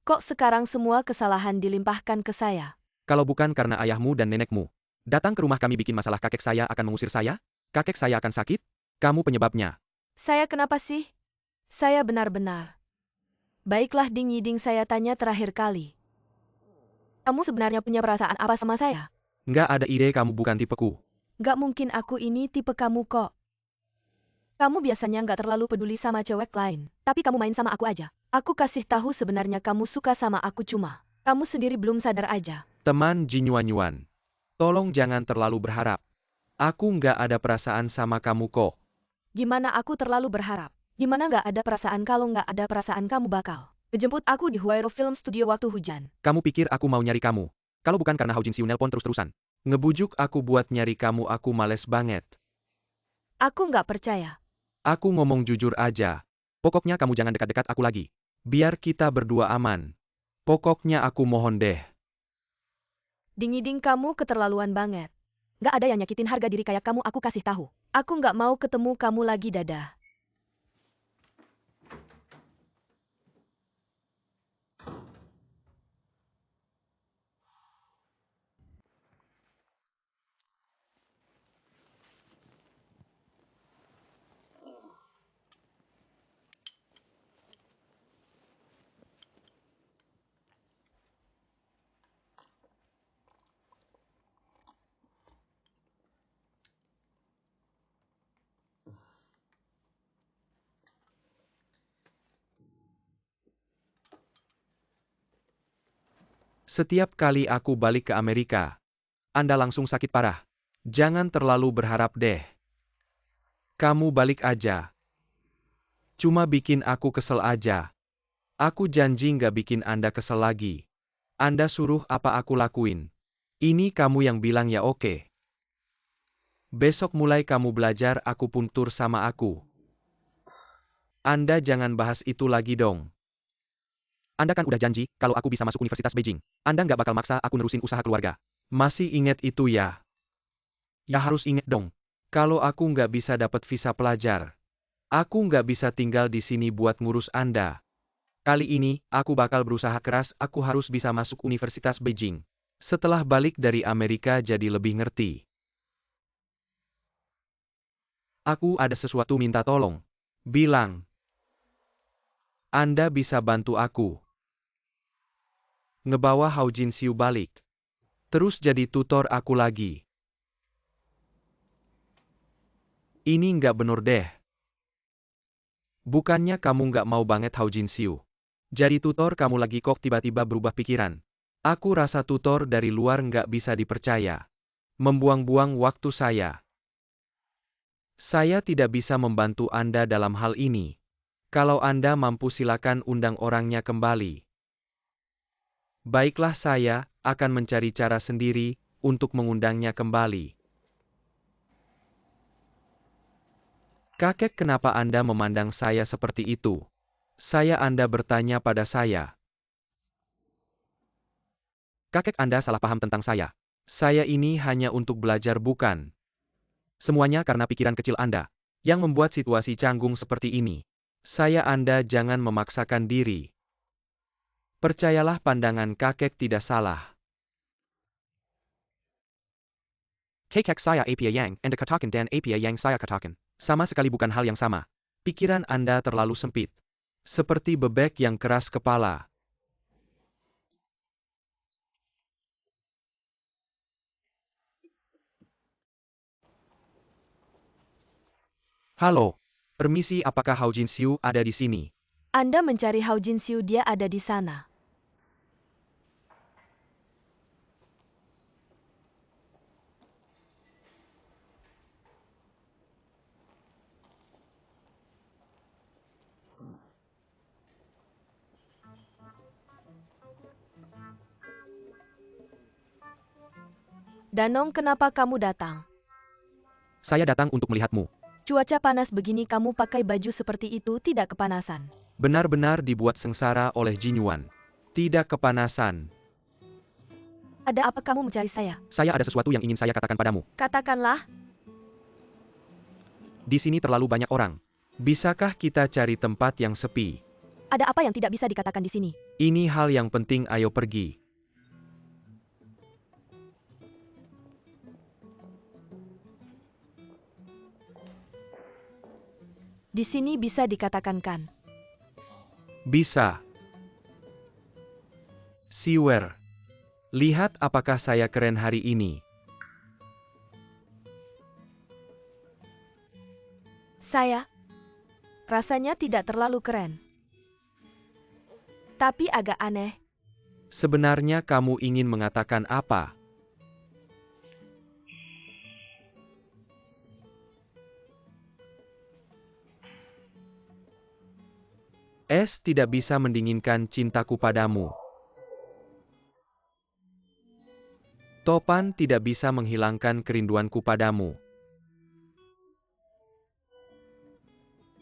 Kok sekarang semua kesalahan dilimpahkan ke saya? Kalau bukan karena ayahmu dan nenekmu datang ke rumah kami bikin masalah, kakek saya akan mengusir saya? Kakek saya akan sakit? Kamu penyebabnya. Saya kenapa sih? Saya benar-benar. Baiklah Ding Yiding, saya tanya terakhir kali. Kamu sebenarnya punya perasaan apa sama saya? Nggak ada ide, kamu bukan tipeku. Gak mungkin aku ini tipe kamu kok. Kamu biasanya nggak terlalu peduli sama cewek lain, tapi kamu main sama aku aja. Aku kasih tahu sebenarnya kamu suka sama aku, cuma kamu sendiri belum sadar aja. Teman Jinyuan-Yuan, tolong jangan terlalu berharap. Aku nggak ada perasaan sama kamu kok. Gimana aku terlalu berharap? Gimana nggak ada perasaan? Kalau nggak ada perasaan kamu bakal kejemput aku di Huairo Film Studio waktu hujan. Kamu pikir aku mau nyari kamu? Kalau bukan karena Hao Jin Siu nelpon terus-terusan. Ngebujuk aku buat nyari kamu, aku males banget. Aku nggak percaya. Aku ngomong jujur aja. Pokoknya kamu jangan dekat-dekat aku lagi. Biar kita berdua aman. Pokoknya aku mohon deh. Ding-ding, kamu keterlaluan banget. Nggak ada yang nyakitin harga diri kayak kamu, aku kasih tahu. Aku nggak mau ketemu kamu lagi, dadah. Setiap kali aku balik ke Amerika, Anda langsung sakit parah. Jangan terlalu berharap deh. Kamu balik aja. Cuma bikin aku kesel aja. Aku janji nggak bikin Anda kesel lagi. Anda suruh apa aku lakuin. Ini kamu yang bilang ya, oke. Besok mulai kamu belajar, aku pun tur sama aku. Anda jangan bahas itu lagi dong. Anda kan udah janji, kalau aku bisa masuk Universitas Beijing, Anda nggak bakal maksa aku nerusin usaha keluarga. Masih inget itu ya? Ya harus inget dong. Kalau aku nggak bisa dapat visa pelajar, aku nggak bisa tinggal di sini buat ngurus Anda. Kali ini, aku bakal berusaha keras, aku harus bisa masuk Universitas Beijing. Setelah balik dari Amerika jadi lebih ngerti. Aku ada sesuatu minta tolong. Bilang. Anda bisa bantu aku. Ngebawa Hao Jin Siu balik. Terus jadi tutor aku lagi. Ini nggak bener deh. Bukannya kamu nggak mau banget Hao Jin Siu jadi tutor, kamu lagi kok tiba-tiba berubah pikiran. Aku rasa tutor dari luar nggak bisa dipercaya. Membuang-buang waktu saya. Saya tidak bisa membantu Anda dalam hal ini. Kalau Anda mampu silakan undang orangnya kembali. Baiklah, saya akan mencari cara sendiri untuk mengundangnya kembali. Kakek, kenapa Anda memandang saya seperti itu? Anda bertanya pada saya. Kakek, Anda salah paham tentang saya. Saya ini hanya untuk belajar bukan. Semuanya karena pikiran kecil Anda, yang membuat situasi canggung seperti ini. Anda jangan memaksakan diri. Percayalah pandangan kakek tidak salah. Kakek saya apa yang Anda katakan dan apa yang saya katakan. Sama sekali bukan hal yang sama. Pikiran Anda terlalu sempit. Seperti bebek yang keras kepala. Halo. Permisi, apakah Hao Jinxiu ada di sini? Anda mencari Hao Jinxiu, dia ada di sana. Danong, kenapa kamu datang? Saya datang untuk melihatmu. Cuaca panas begini kamu pakai baju seperti itu tidak kepanasan. Benar-benar dibuat sengsara oleh Jin Yuan. Tidak kepanasan. Ada apa kamu mencari saya? Saya ada sesuatu yang ingin saya katakan padamu. Katakanlah. Di sini terlalu banyak orang. Bisakah kita cari tempat yang sepi? Ada apa yang tidak bisa dikatakan di sini? Ini hal yang penting, ayo pergi. Di sini bisa dikatakan kan? Bisa. Siwer. Lihat apakah saya keren hari ini. Saya? Rasanya tidak terlalu keren. Tapi agak aneh. Sebenarnya kamu ingin mengatakan apa? Es tidak bisa mendinginkan cintaku padamu. Topan tidak bisa menghilangkan kerinduanku padamu.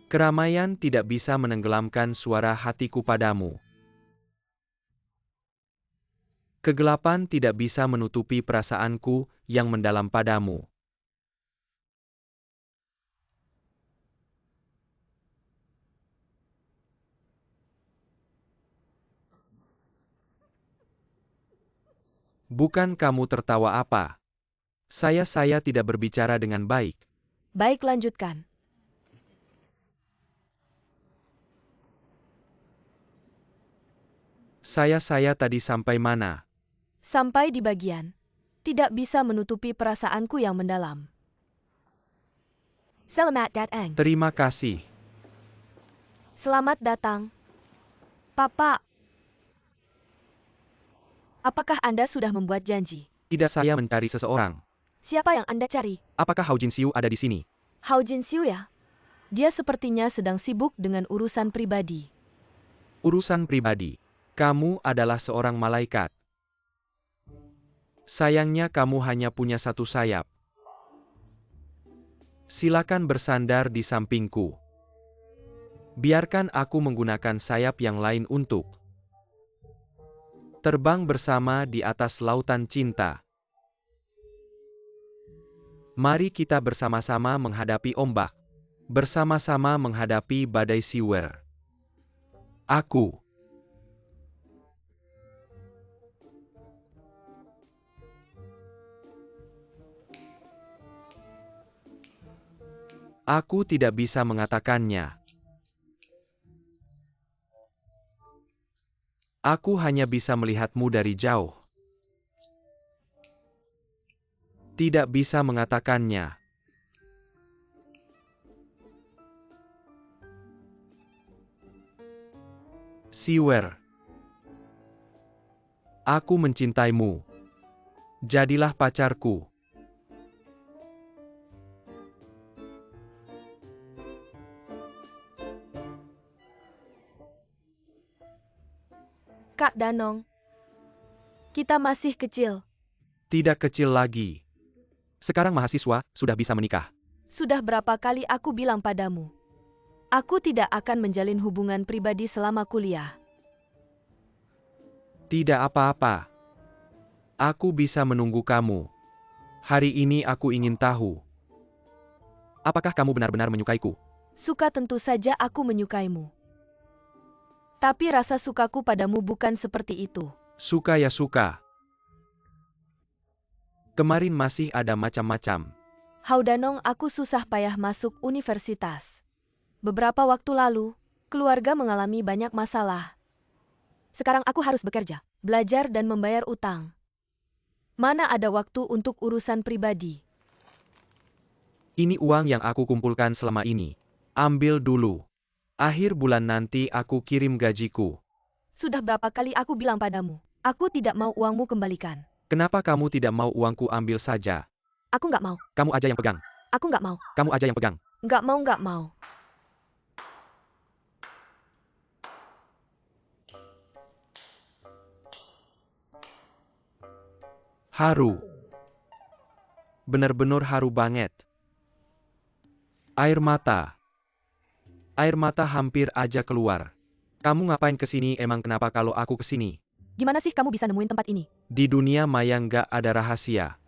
Keramaian tidak bisa menenggelamkan suara hatiku padamu. Kegelapan tidak bisa menutupi perasaanku yang mendalam padamu. Bukan kamu tertawa apa? Saya tidak berbicara dengan baik. Baik, lanjutkan. Saya tadi sampai mana? Sampai di bagian. Tidak bisa menutupi perasaanku yang mendalam. Selamat datang. Terima kasih. Selamat datang. Papa. Apakah Anda sudah membuat janji? Tidak, saya mencari seseorang. Siapa yang Anda cari? Apakah Hao Jinxiu ada di sini? Hao Jinxiu ya? Dia sepertinya sedang sibuk dengan urusan pribadi. Urusan pribadi. Kamu adalah seorang malaikat. Sayangnya kamu hanya punya satu sayap. Silakan bersandar di sampingku. Biarkan aku menggunakan sayap yang lain untuk terbang bersama di atas lautan cinta. Mari kita bersama-sama menghadapi ombak. Bersama-sama menghadapi badai siwer. Aku tidak bisa mengatakannya. Aku hanya bisa melihatmu dari jauh. Tidak bisa mengatakannya. Siwer. Aku mencintaimu. Jadilah pacarku. Kak Danong. Kita masih kecil. Tidak kecil lagi. Sekarang mahasiswa, sudah bisa menikah. Sudah berapa kali aku bilang padamu. Aku tidak akan menjalin hubungan pribadi selama kuliah. Tidak apa-apa. Aku bisa menunggu kamu. Hari ini aku ingin tahu. Apakah kamu benar-benar menyukaiku? Suka tentu saja aku menyukaimu. Tapi rasa sukaku padamu bukan seperti itu. Suka ya suka. Kemarin masih ada macam-macam. Haudanong, aku susah payah masuk universitas. Beberapa waktu lalu, keluarga mengalami banyak masalah. Sekarang aku harus bekerja, belajar dan membayar utang. Mana ada waktu untuk urusan pribadi? Ini uang yang aku kumpulkan selama ini. Ambil dulu. Akhir bulan nanti aku kirim gajiku. Sudah berapa kali aku bilang padamu, aku tidak mau uangmu kembalikan. Kenapa kamu tidak mau uangku ambil saja? Aku nggak mau. Kamu aja yang pegang. Aku nggak mau. Kamu aja yang pegang. Nggak mau. Haru. Bener-bener haru banget. Air mata. Air mata hampir aja keluar. Kamu ngapain kesini? Emang kenapa kalau aku kesini? Gimana sih kamu bisa nemuin tempat ini? Di dunia maya nggak ada rahasia.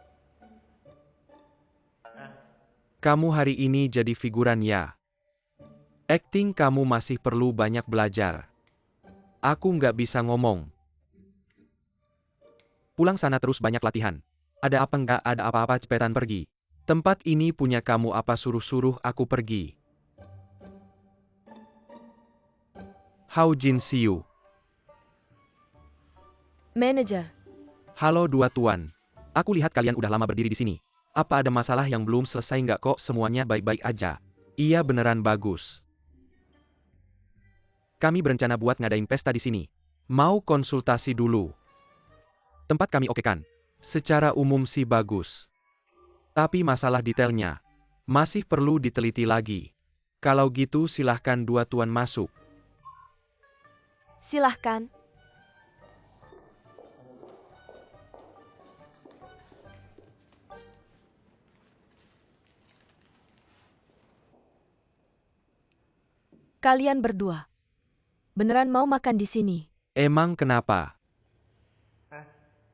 Kamu hari ini jadi figuran ya. Acting kamu masih perlu banyak belajar. Aku nggak bisa ngomong. Pulang sana terus banyak latihan. Ada apa nggak ada apa-apa cepetan pergi. Tempat ini punya kamu apa suruh-suruh aku pergi. How Jin Siu. Manajer, Halo dua tuan. Aku lihat kalian udah lama berdiri di sini. Apa ada masalah yang belum selesai nggak kok semuanya baik-baik aja? Iya beneran bagus. Kami berencana buat ngadain pesta di sini. Mau konsultasi dulu. Tempat kami oke kan? Secara umum sih bagus. Tapi masalah detailnya masih perlu diteliti lagi. Kalau gitu silahkan dua tuan masuk. silahkan. Kalian berdua, beneran mau makan di sini? Emang kenapa?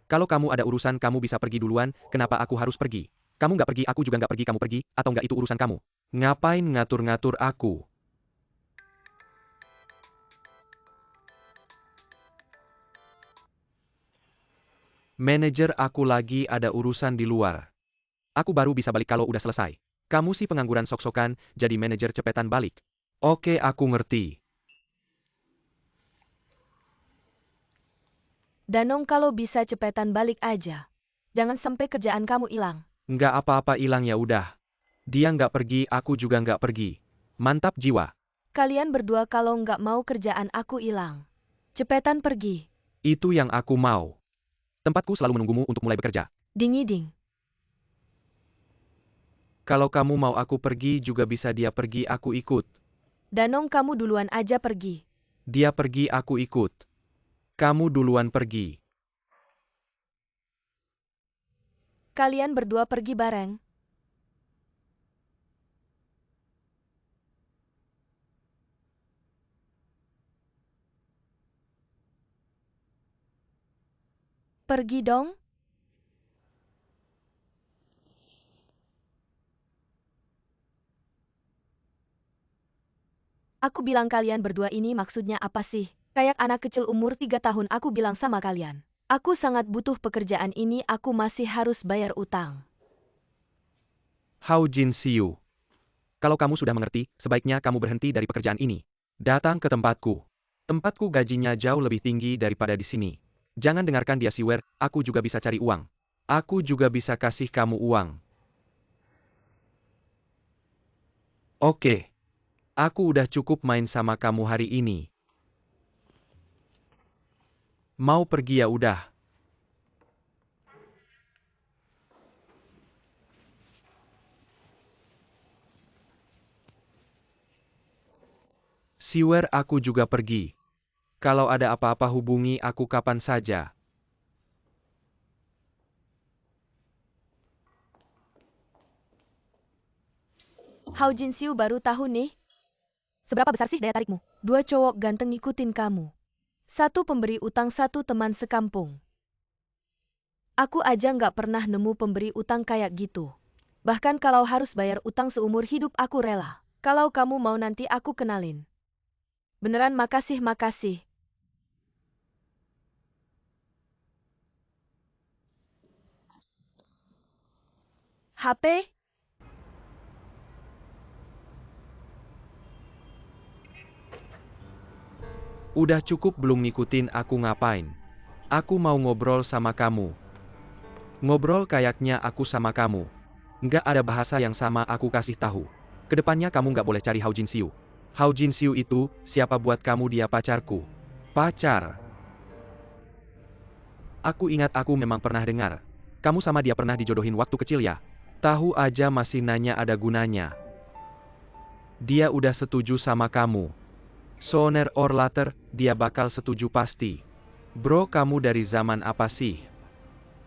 Kalau kamu ada urusan kamu bisa pergi duluan, kenapa aku harus pergi? Kamu nggak pergi aku juga nggak pergi kamu pergi, atau nggak itu urusan kamu? Ngapain ngatur-ngatur aku? Manajer aku lagi ada urusan di luar. Aku baru bisa balik kalau udah selesai. Kamu sih pengangguran sok-sokan, jadi manajer cepetan balik. Oke aku ngerti. Danong, kalau bisa cepetan balik aja. Jangan sampai kerjaan kamu hilang. Nggak apa-apa hilang ya udah. Dia nggak pergi aku juga nggak pergi. Mantap jiwa. Kalian berdua kalau nggak mau kerjaan aku hilang. Cepetan pergi. Itu yang aku mau. Tempatku selalu menunggumu untuk mulai bekerja. Ding. Kalau kamu mau aku pergi juga bisa dia pergi aku ikut. Danong, kamu duluan aja pergi. Dia pergi aku ikut. Kamu duluan pergi. Kalian berdua pergi bareng. Pergi dong. Aku bilang kalian berdua ini maksudnya apa sih? Kayak anak kecil umur 3 tahun aku bilang sama kalian. Aku sangat butuh pekerjaan ini, aku masih harus bayar utang. How Jin Siu. Kalau kamu sudah mengerti, sebaiknya kamu berhenti dari pekerjaan ini. Datang ke tempatku. Tempatku gajinya jauh lebih tinggi daripada di sini. Jangan dengarkan dia siwer, aku juga bisa cari uang. Aku juga bisa kasih kamu uang. Oke. Aku udah cukup main sama kamu hari ini. Mau pergi ya udah. Siwer aku juga pergi. Kalau ada apa-apa hubungi aku kapan saja. Hao Jinsiu baru tahu nih. Seberapa besar sih daya tarikmu? 2 cowok ganteng ngikutin kamu. 1 pemberi utang, 1 teman sekampung. Aku aja nggak pernah nemu pemberi utang kayak gitu. Bahkan kalau harus bayar utang seumur hidup aku rela. Kalau kamu mau nanti aku kenalin. Beneran makasih. HP? Udah cukup belum ngikutin aku ngapain? Aku mau ngobrol sama kamu. Ngobrol kayaknya aku sama kamu. Nggak ada bahasa yang sama aku kasih tahu. Kedepannya kamu nggak boleh cari Hao Jinxiu. Hao Jinxiu itu, siapa buat kamu dia pacarku? Pacar. Aku ingat aku memang pernah dengar. Kamu sama dia pernah dijodohin waktu kecil ya? Tahu aja masih nanya ada gunanya. Dia udah setuju sama kamu. Sooner or later, dia bakal setuju pasti. Bro, kamu dari zaman apa sih?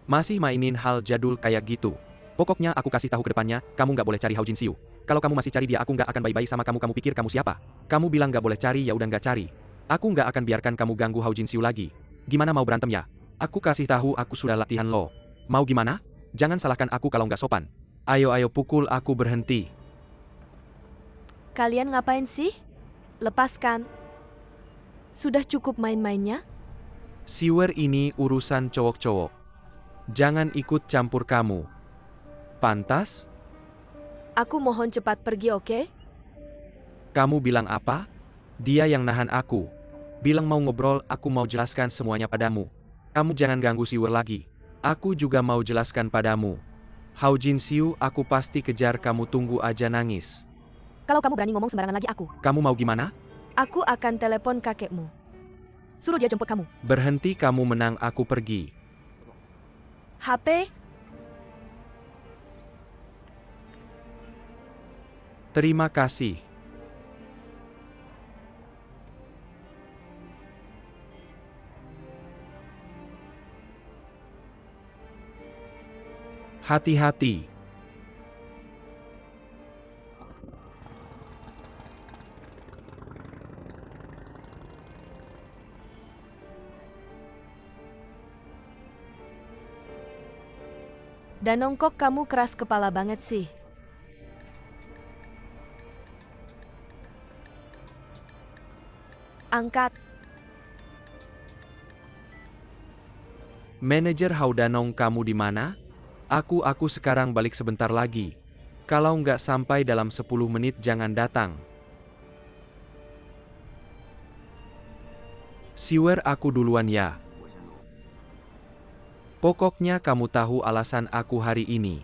Masih mainin hal jadul kayak gitu. Pokoknya aku kasih tahu ke depannya, kamu nggak boleh cari Hao Jinxiu. Kalau kamu masih cari dia, aku nggak akan baik-baik sama kamu. Kamu pikir kamu siapa? Kamu bilang nggak boleh cari, ya udah nggak cari. Aku nggak akan biarkan kamu ganggu Hao Jinxiu lagi. Gimana mau berantem ya? Aku kasih tahu aku sudah latihan lo. Mau gimana? Jangan salahkan aku kalau nggak sopan. Ayo pukul aku berhenti. Kalian ngapain sih? Lepaskan. Sudah cukup main-mainnya? Siwer ini urusan cowok-cowok. Jangan ikut campur kamu. Pantas? Aku mohon cepat pergi, oke? Kamu bilang apa? Dia yang nahan aku. Bilang mau ngobrol, aku mau jelaskan semuanya padamu. Kamu jangan ganggu Siwer lagi. Aku juga mau jelaskan padamu. Hao Jinxiu, aku pasti kejar kamu, tunggu aja nangis. Kalau kamu berani ngomong sembarangan lagi aku. Kamu mau gimana? Aku akan telepon kakekmu. Suruh dia jemput kamu. Berhenti, kamu menang, aku pergi. HP? Terima kasih. Hati-hati. Danongkok, kamu keras kepala banget sih. Angkat. Manajer Hao Danong, kamu di mana? Aku sekarang balik sebentar lagi. Kalau nggak sampai dalam 10 menit jangan datang. Siwer, aku duluan ya. Pokoknya kamu tahu alasan aku hari ini.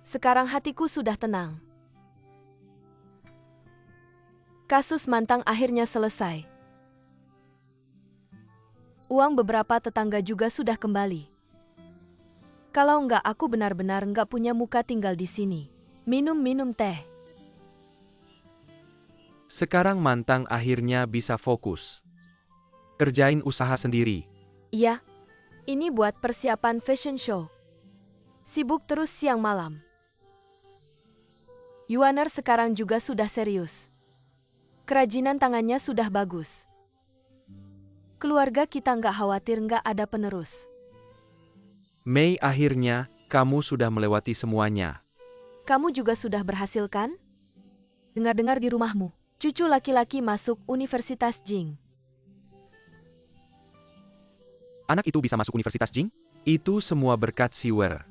Sekarang hatiku sudah tenang. Kasus Mantang akhirnya selesai. Uang beberapa tetangga juga sudah kembali. Kalau nggak, aku benar-benar nggak punya muka tinggal di sini. Minum teh. Sekarang Mantang akhirnya bisa fokus. Kerjain usaha sendiri. Iya, ini buat persiapan fashion show. Sibuk terus siang malam. Yuaner sekarang juga sudah serius. Kerajinan tangannya sudah bagus. Keluarga kita nggak khawatir nggak ada penerus. Mei, akhirnya, kamu sudah melewati semuanya. Kamu juga sudah berhasil kan? Dengar-dengar di rumahmu, cucu laki-laki masuk Universitas Jing. Anak itu bisa masuk Universitas Jing? Itu semua berkat Siwer.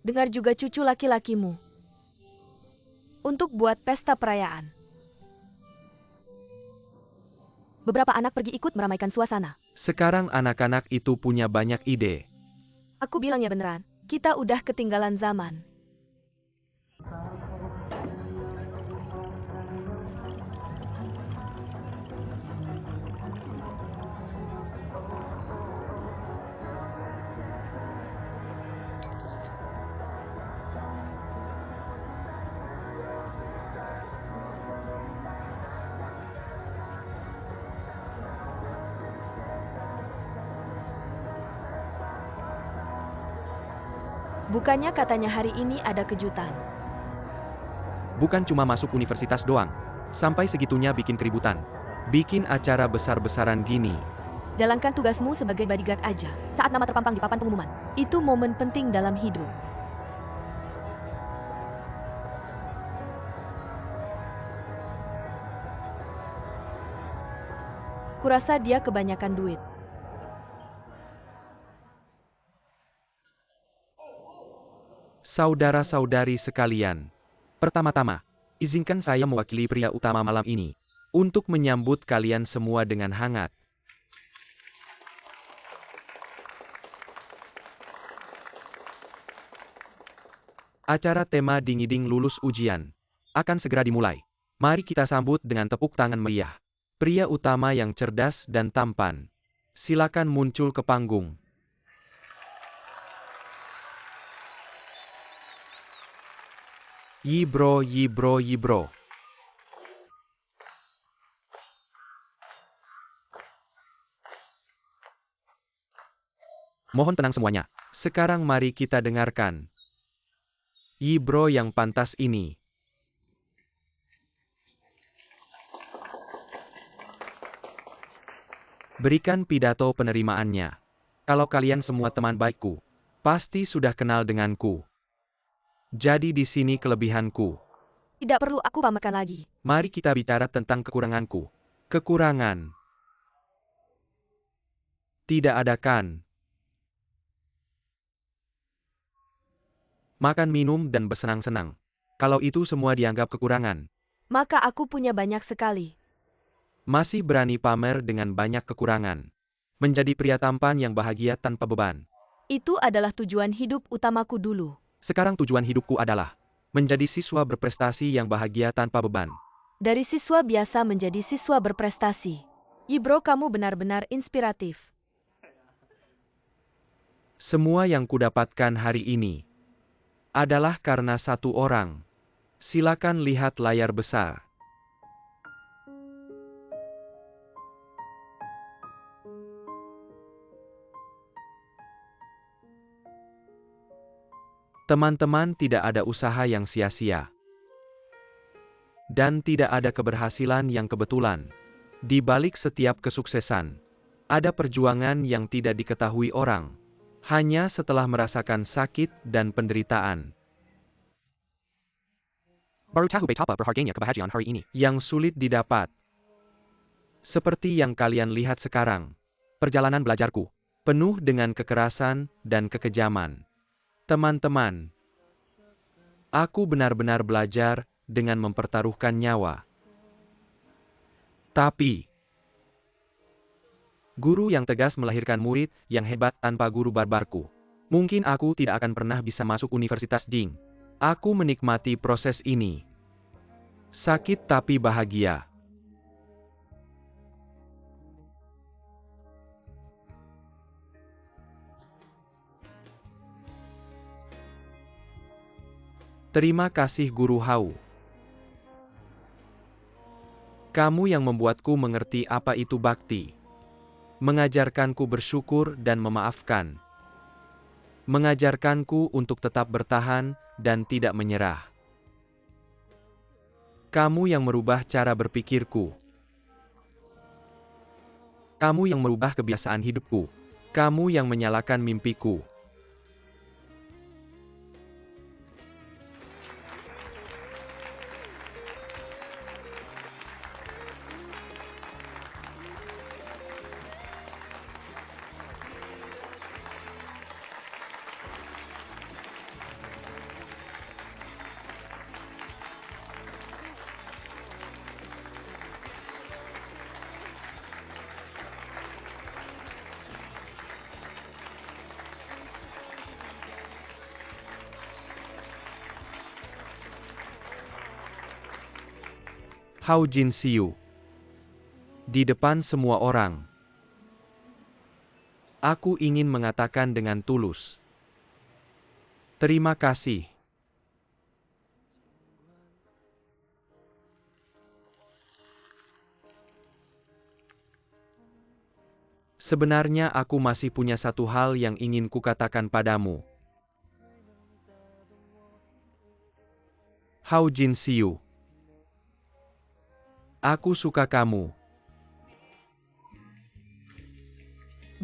Dengar juga cucu laki-lakimu. Untuk buat pesta perayaan. Beberapa anak pergi ikut meramaikan suasana. Sekarang anak-anak itu punya banyak ide. Aku bilang ya beneran, kita udah ketinggalan zaman. Bukannya katanya hari ini ada kejutan. Bukan cuma masuk universitas doang. Sampai segitunya bikin keributan. Bikin acara besar-besaran gini. Jalankan tugasmu sebagai bodyguard aja. Saat nama terpampang di papan pengumuman. Itu momen penting dalam hidup. Kurasa dia kebanyakan duit. Saudara-saudari sekalian, pertama-tama, izinkan saya mewakili pria utama malam ini untuk menyambut kalian semua dengan hangat. Acara tema Dingiding lulus ujian akan segera dimulai. Mari kita sambut dengan tepuk tangan meriah. Pria utama yang cerdas dan tampan. Silakan muncul ke panggung. Yibro, yibro, yibro. Mohon tenang semuanya. Sekarang mari kita dengarkan Yibro yang pantas ini. Berikan pidato penerimaannya. Kalau kalian semua teman baikku, pasti sudah kenal denganku. Jadi di sini kelebihanku. Tidak perlu aku pamerkan lagi. Mari kita bicara tentang kekuranganku. Kekurangan. Tidak ada kan? Makan, minum, dan bersenang-senang. Kalau itu semua dianggap kekurangan, Maka aku punya banyak sekali. masih berani pamer dengan banyak kekurangan. Menjadi pria tampan yang bahagia tanpa beban. Itu adalah tujuan hidup utamaku dulu. Sekarang tujuan hidupku adalah menjadi siswa berprestasi yang bahagia tanpa beban. Dari siswa biasa menjadi siswa berprestasi. Yibro, kamu benar-benar inspiratif. Semua yang kudapatkan hari ini adalah karena satu orang. Silakan lihat layar besar. Teman-teman, tidak ada usaha yang sia-sia. Dan tidak ada keberhasilan yang kebetulan. Di balik setiap kesuksesan, ada perjuangan yang tidak diketahui orang. Hanya setelah merasakan sakit dan penderitaan. Baru tahu betapa berharganya kebahagiaan hari ini. Yang sulit didapat. Seperti yang kalian lihat sekarang. Perjalanan belajarku penuh dengan kekerasan dan kekejaman. Teman-teman, aku benar-benar belajar dengan mempertaruhkan nyawa. Tapi, guru yang tegas melahirkan murid yang hebat tanpa guru barbarku. Mungkin aku tidak akan pernah bisa masuk Universitas Ding. Aku menikmati proses ini. Sakit tapi bahagia. Terima kasih Guru Hau. Kamu yang membuatku mengerti apa itu bakti. Mengajarkanku bersyukur dan memaafkan. Mengajarkanku untuk tetap bertahan dan tidak menyerah. Kamu yang merubah cara berpikirku. Kamu yang merubah kebiasaan hidupku. Kamu yang menyalakan mimpiku. Hao Jin Siu. Di depan semua orang. Aku ingin mengatakan dengan tulus. Terima kasih. Sebenarnya aku masih punya satu hal yang ingin kukatakan padamu. Hao Jin Siu. Aku suka kamu.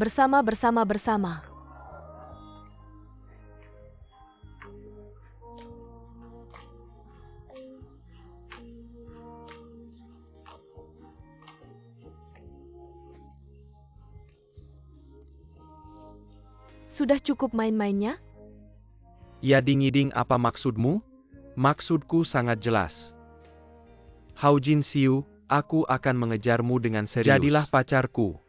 Bersama. Sudah cukup main-mainnya? Yading-yiding, apa maksudmu? Maksudku sangat jelas. Hao Jin Xiu, aku akan mengejarmu dengan serius. Jadilah pacarku.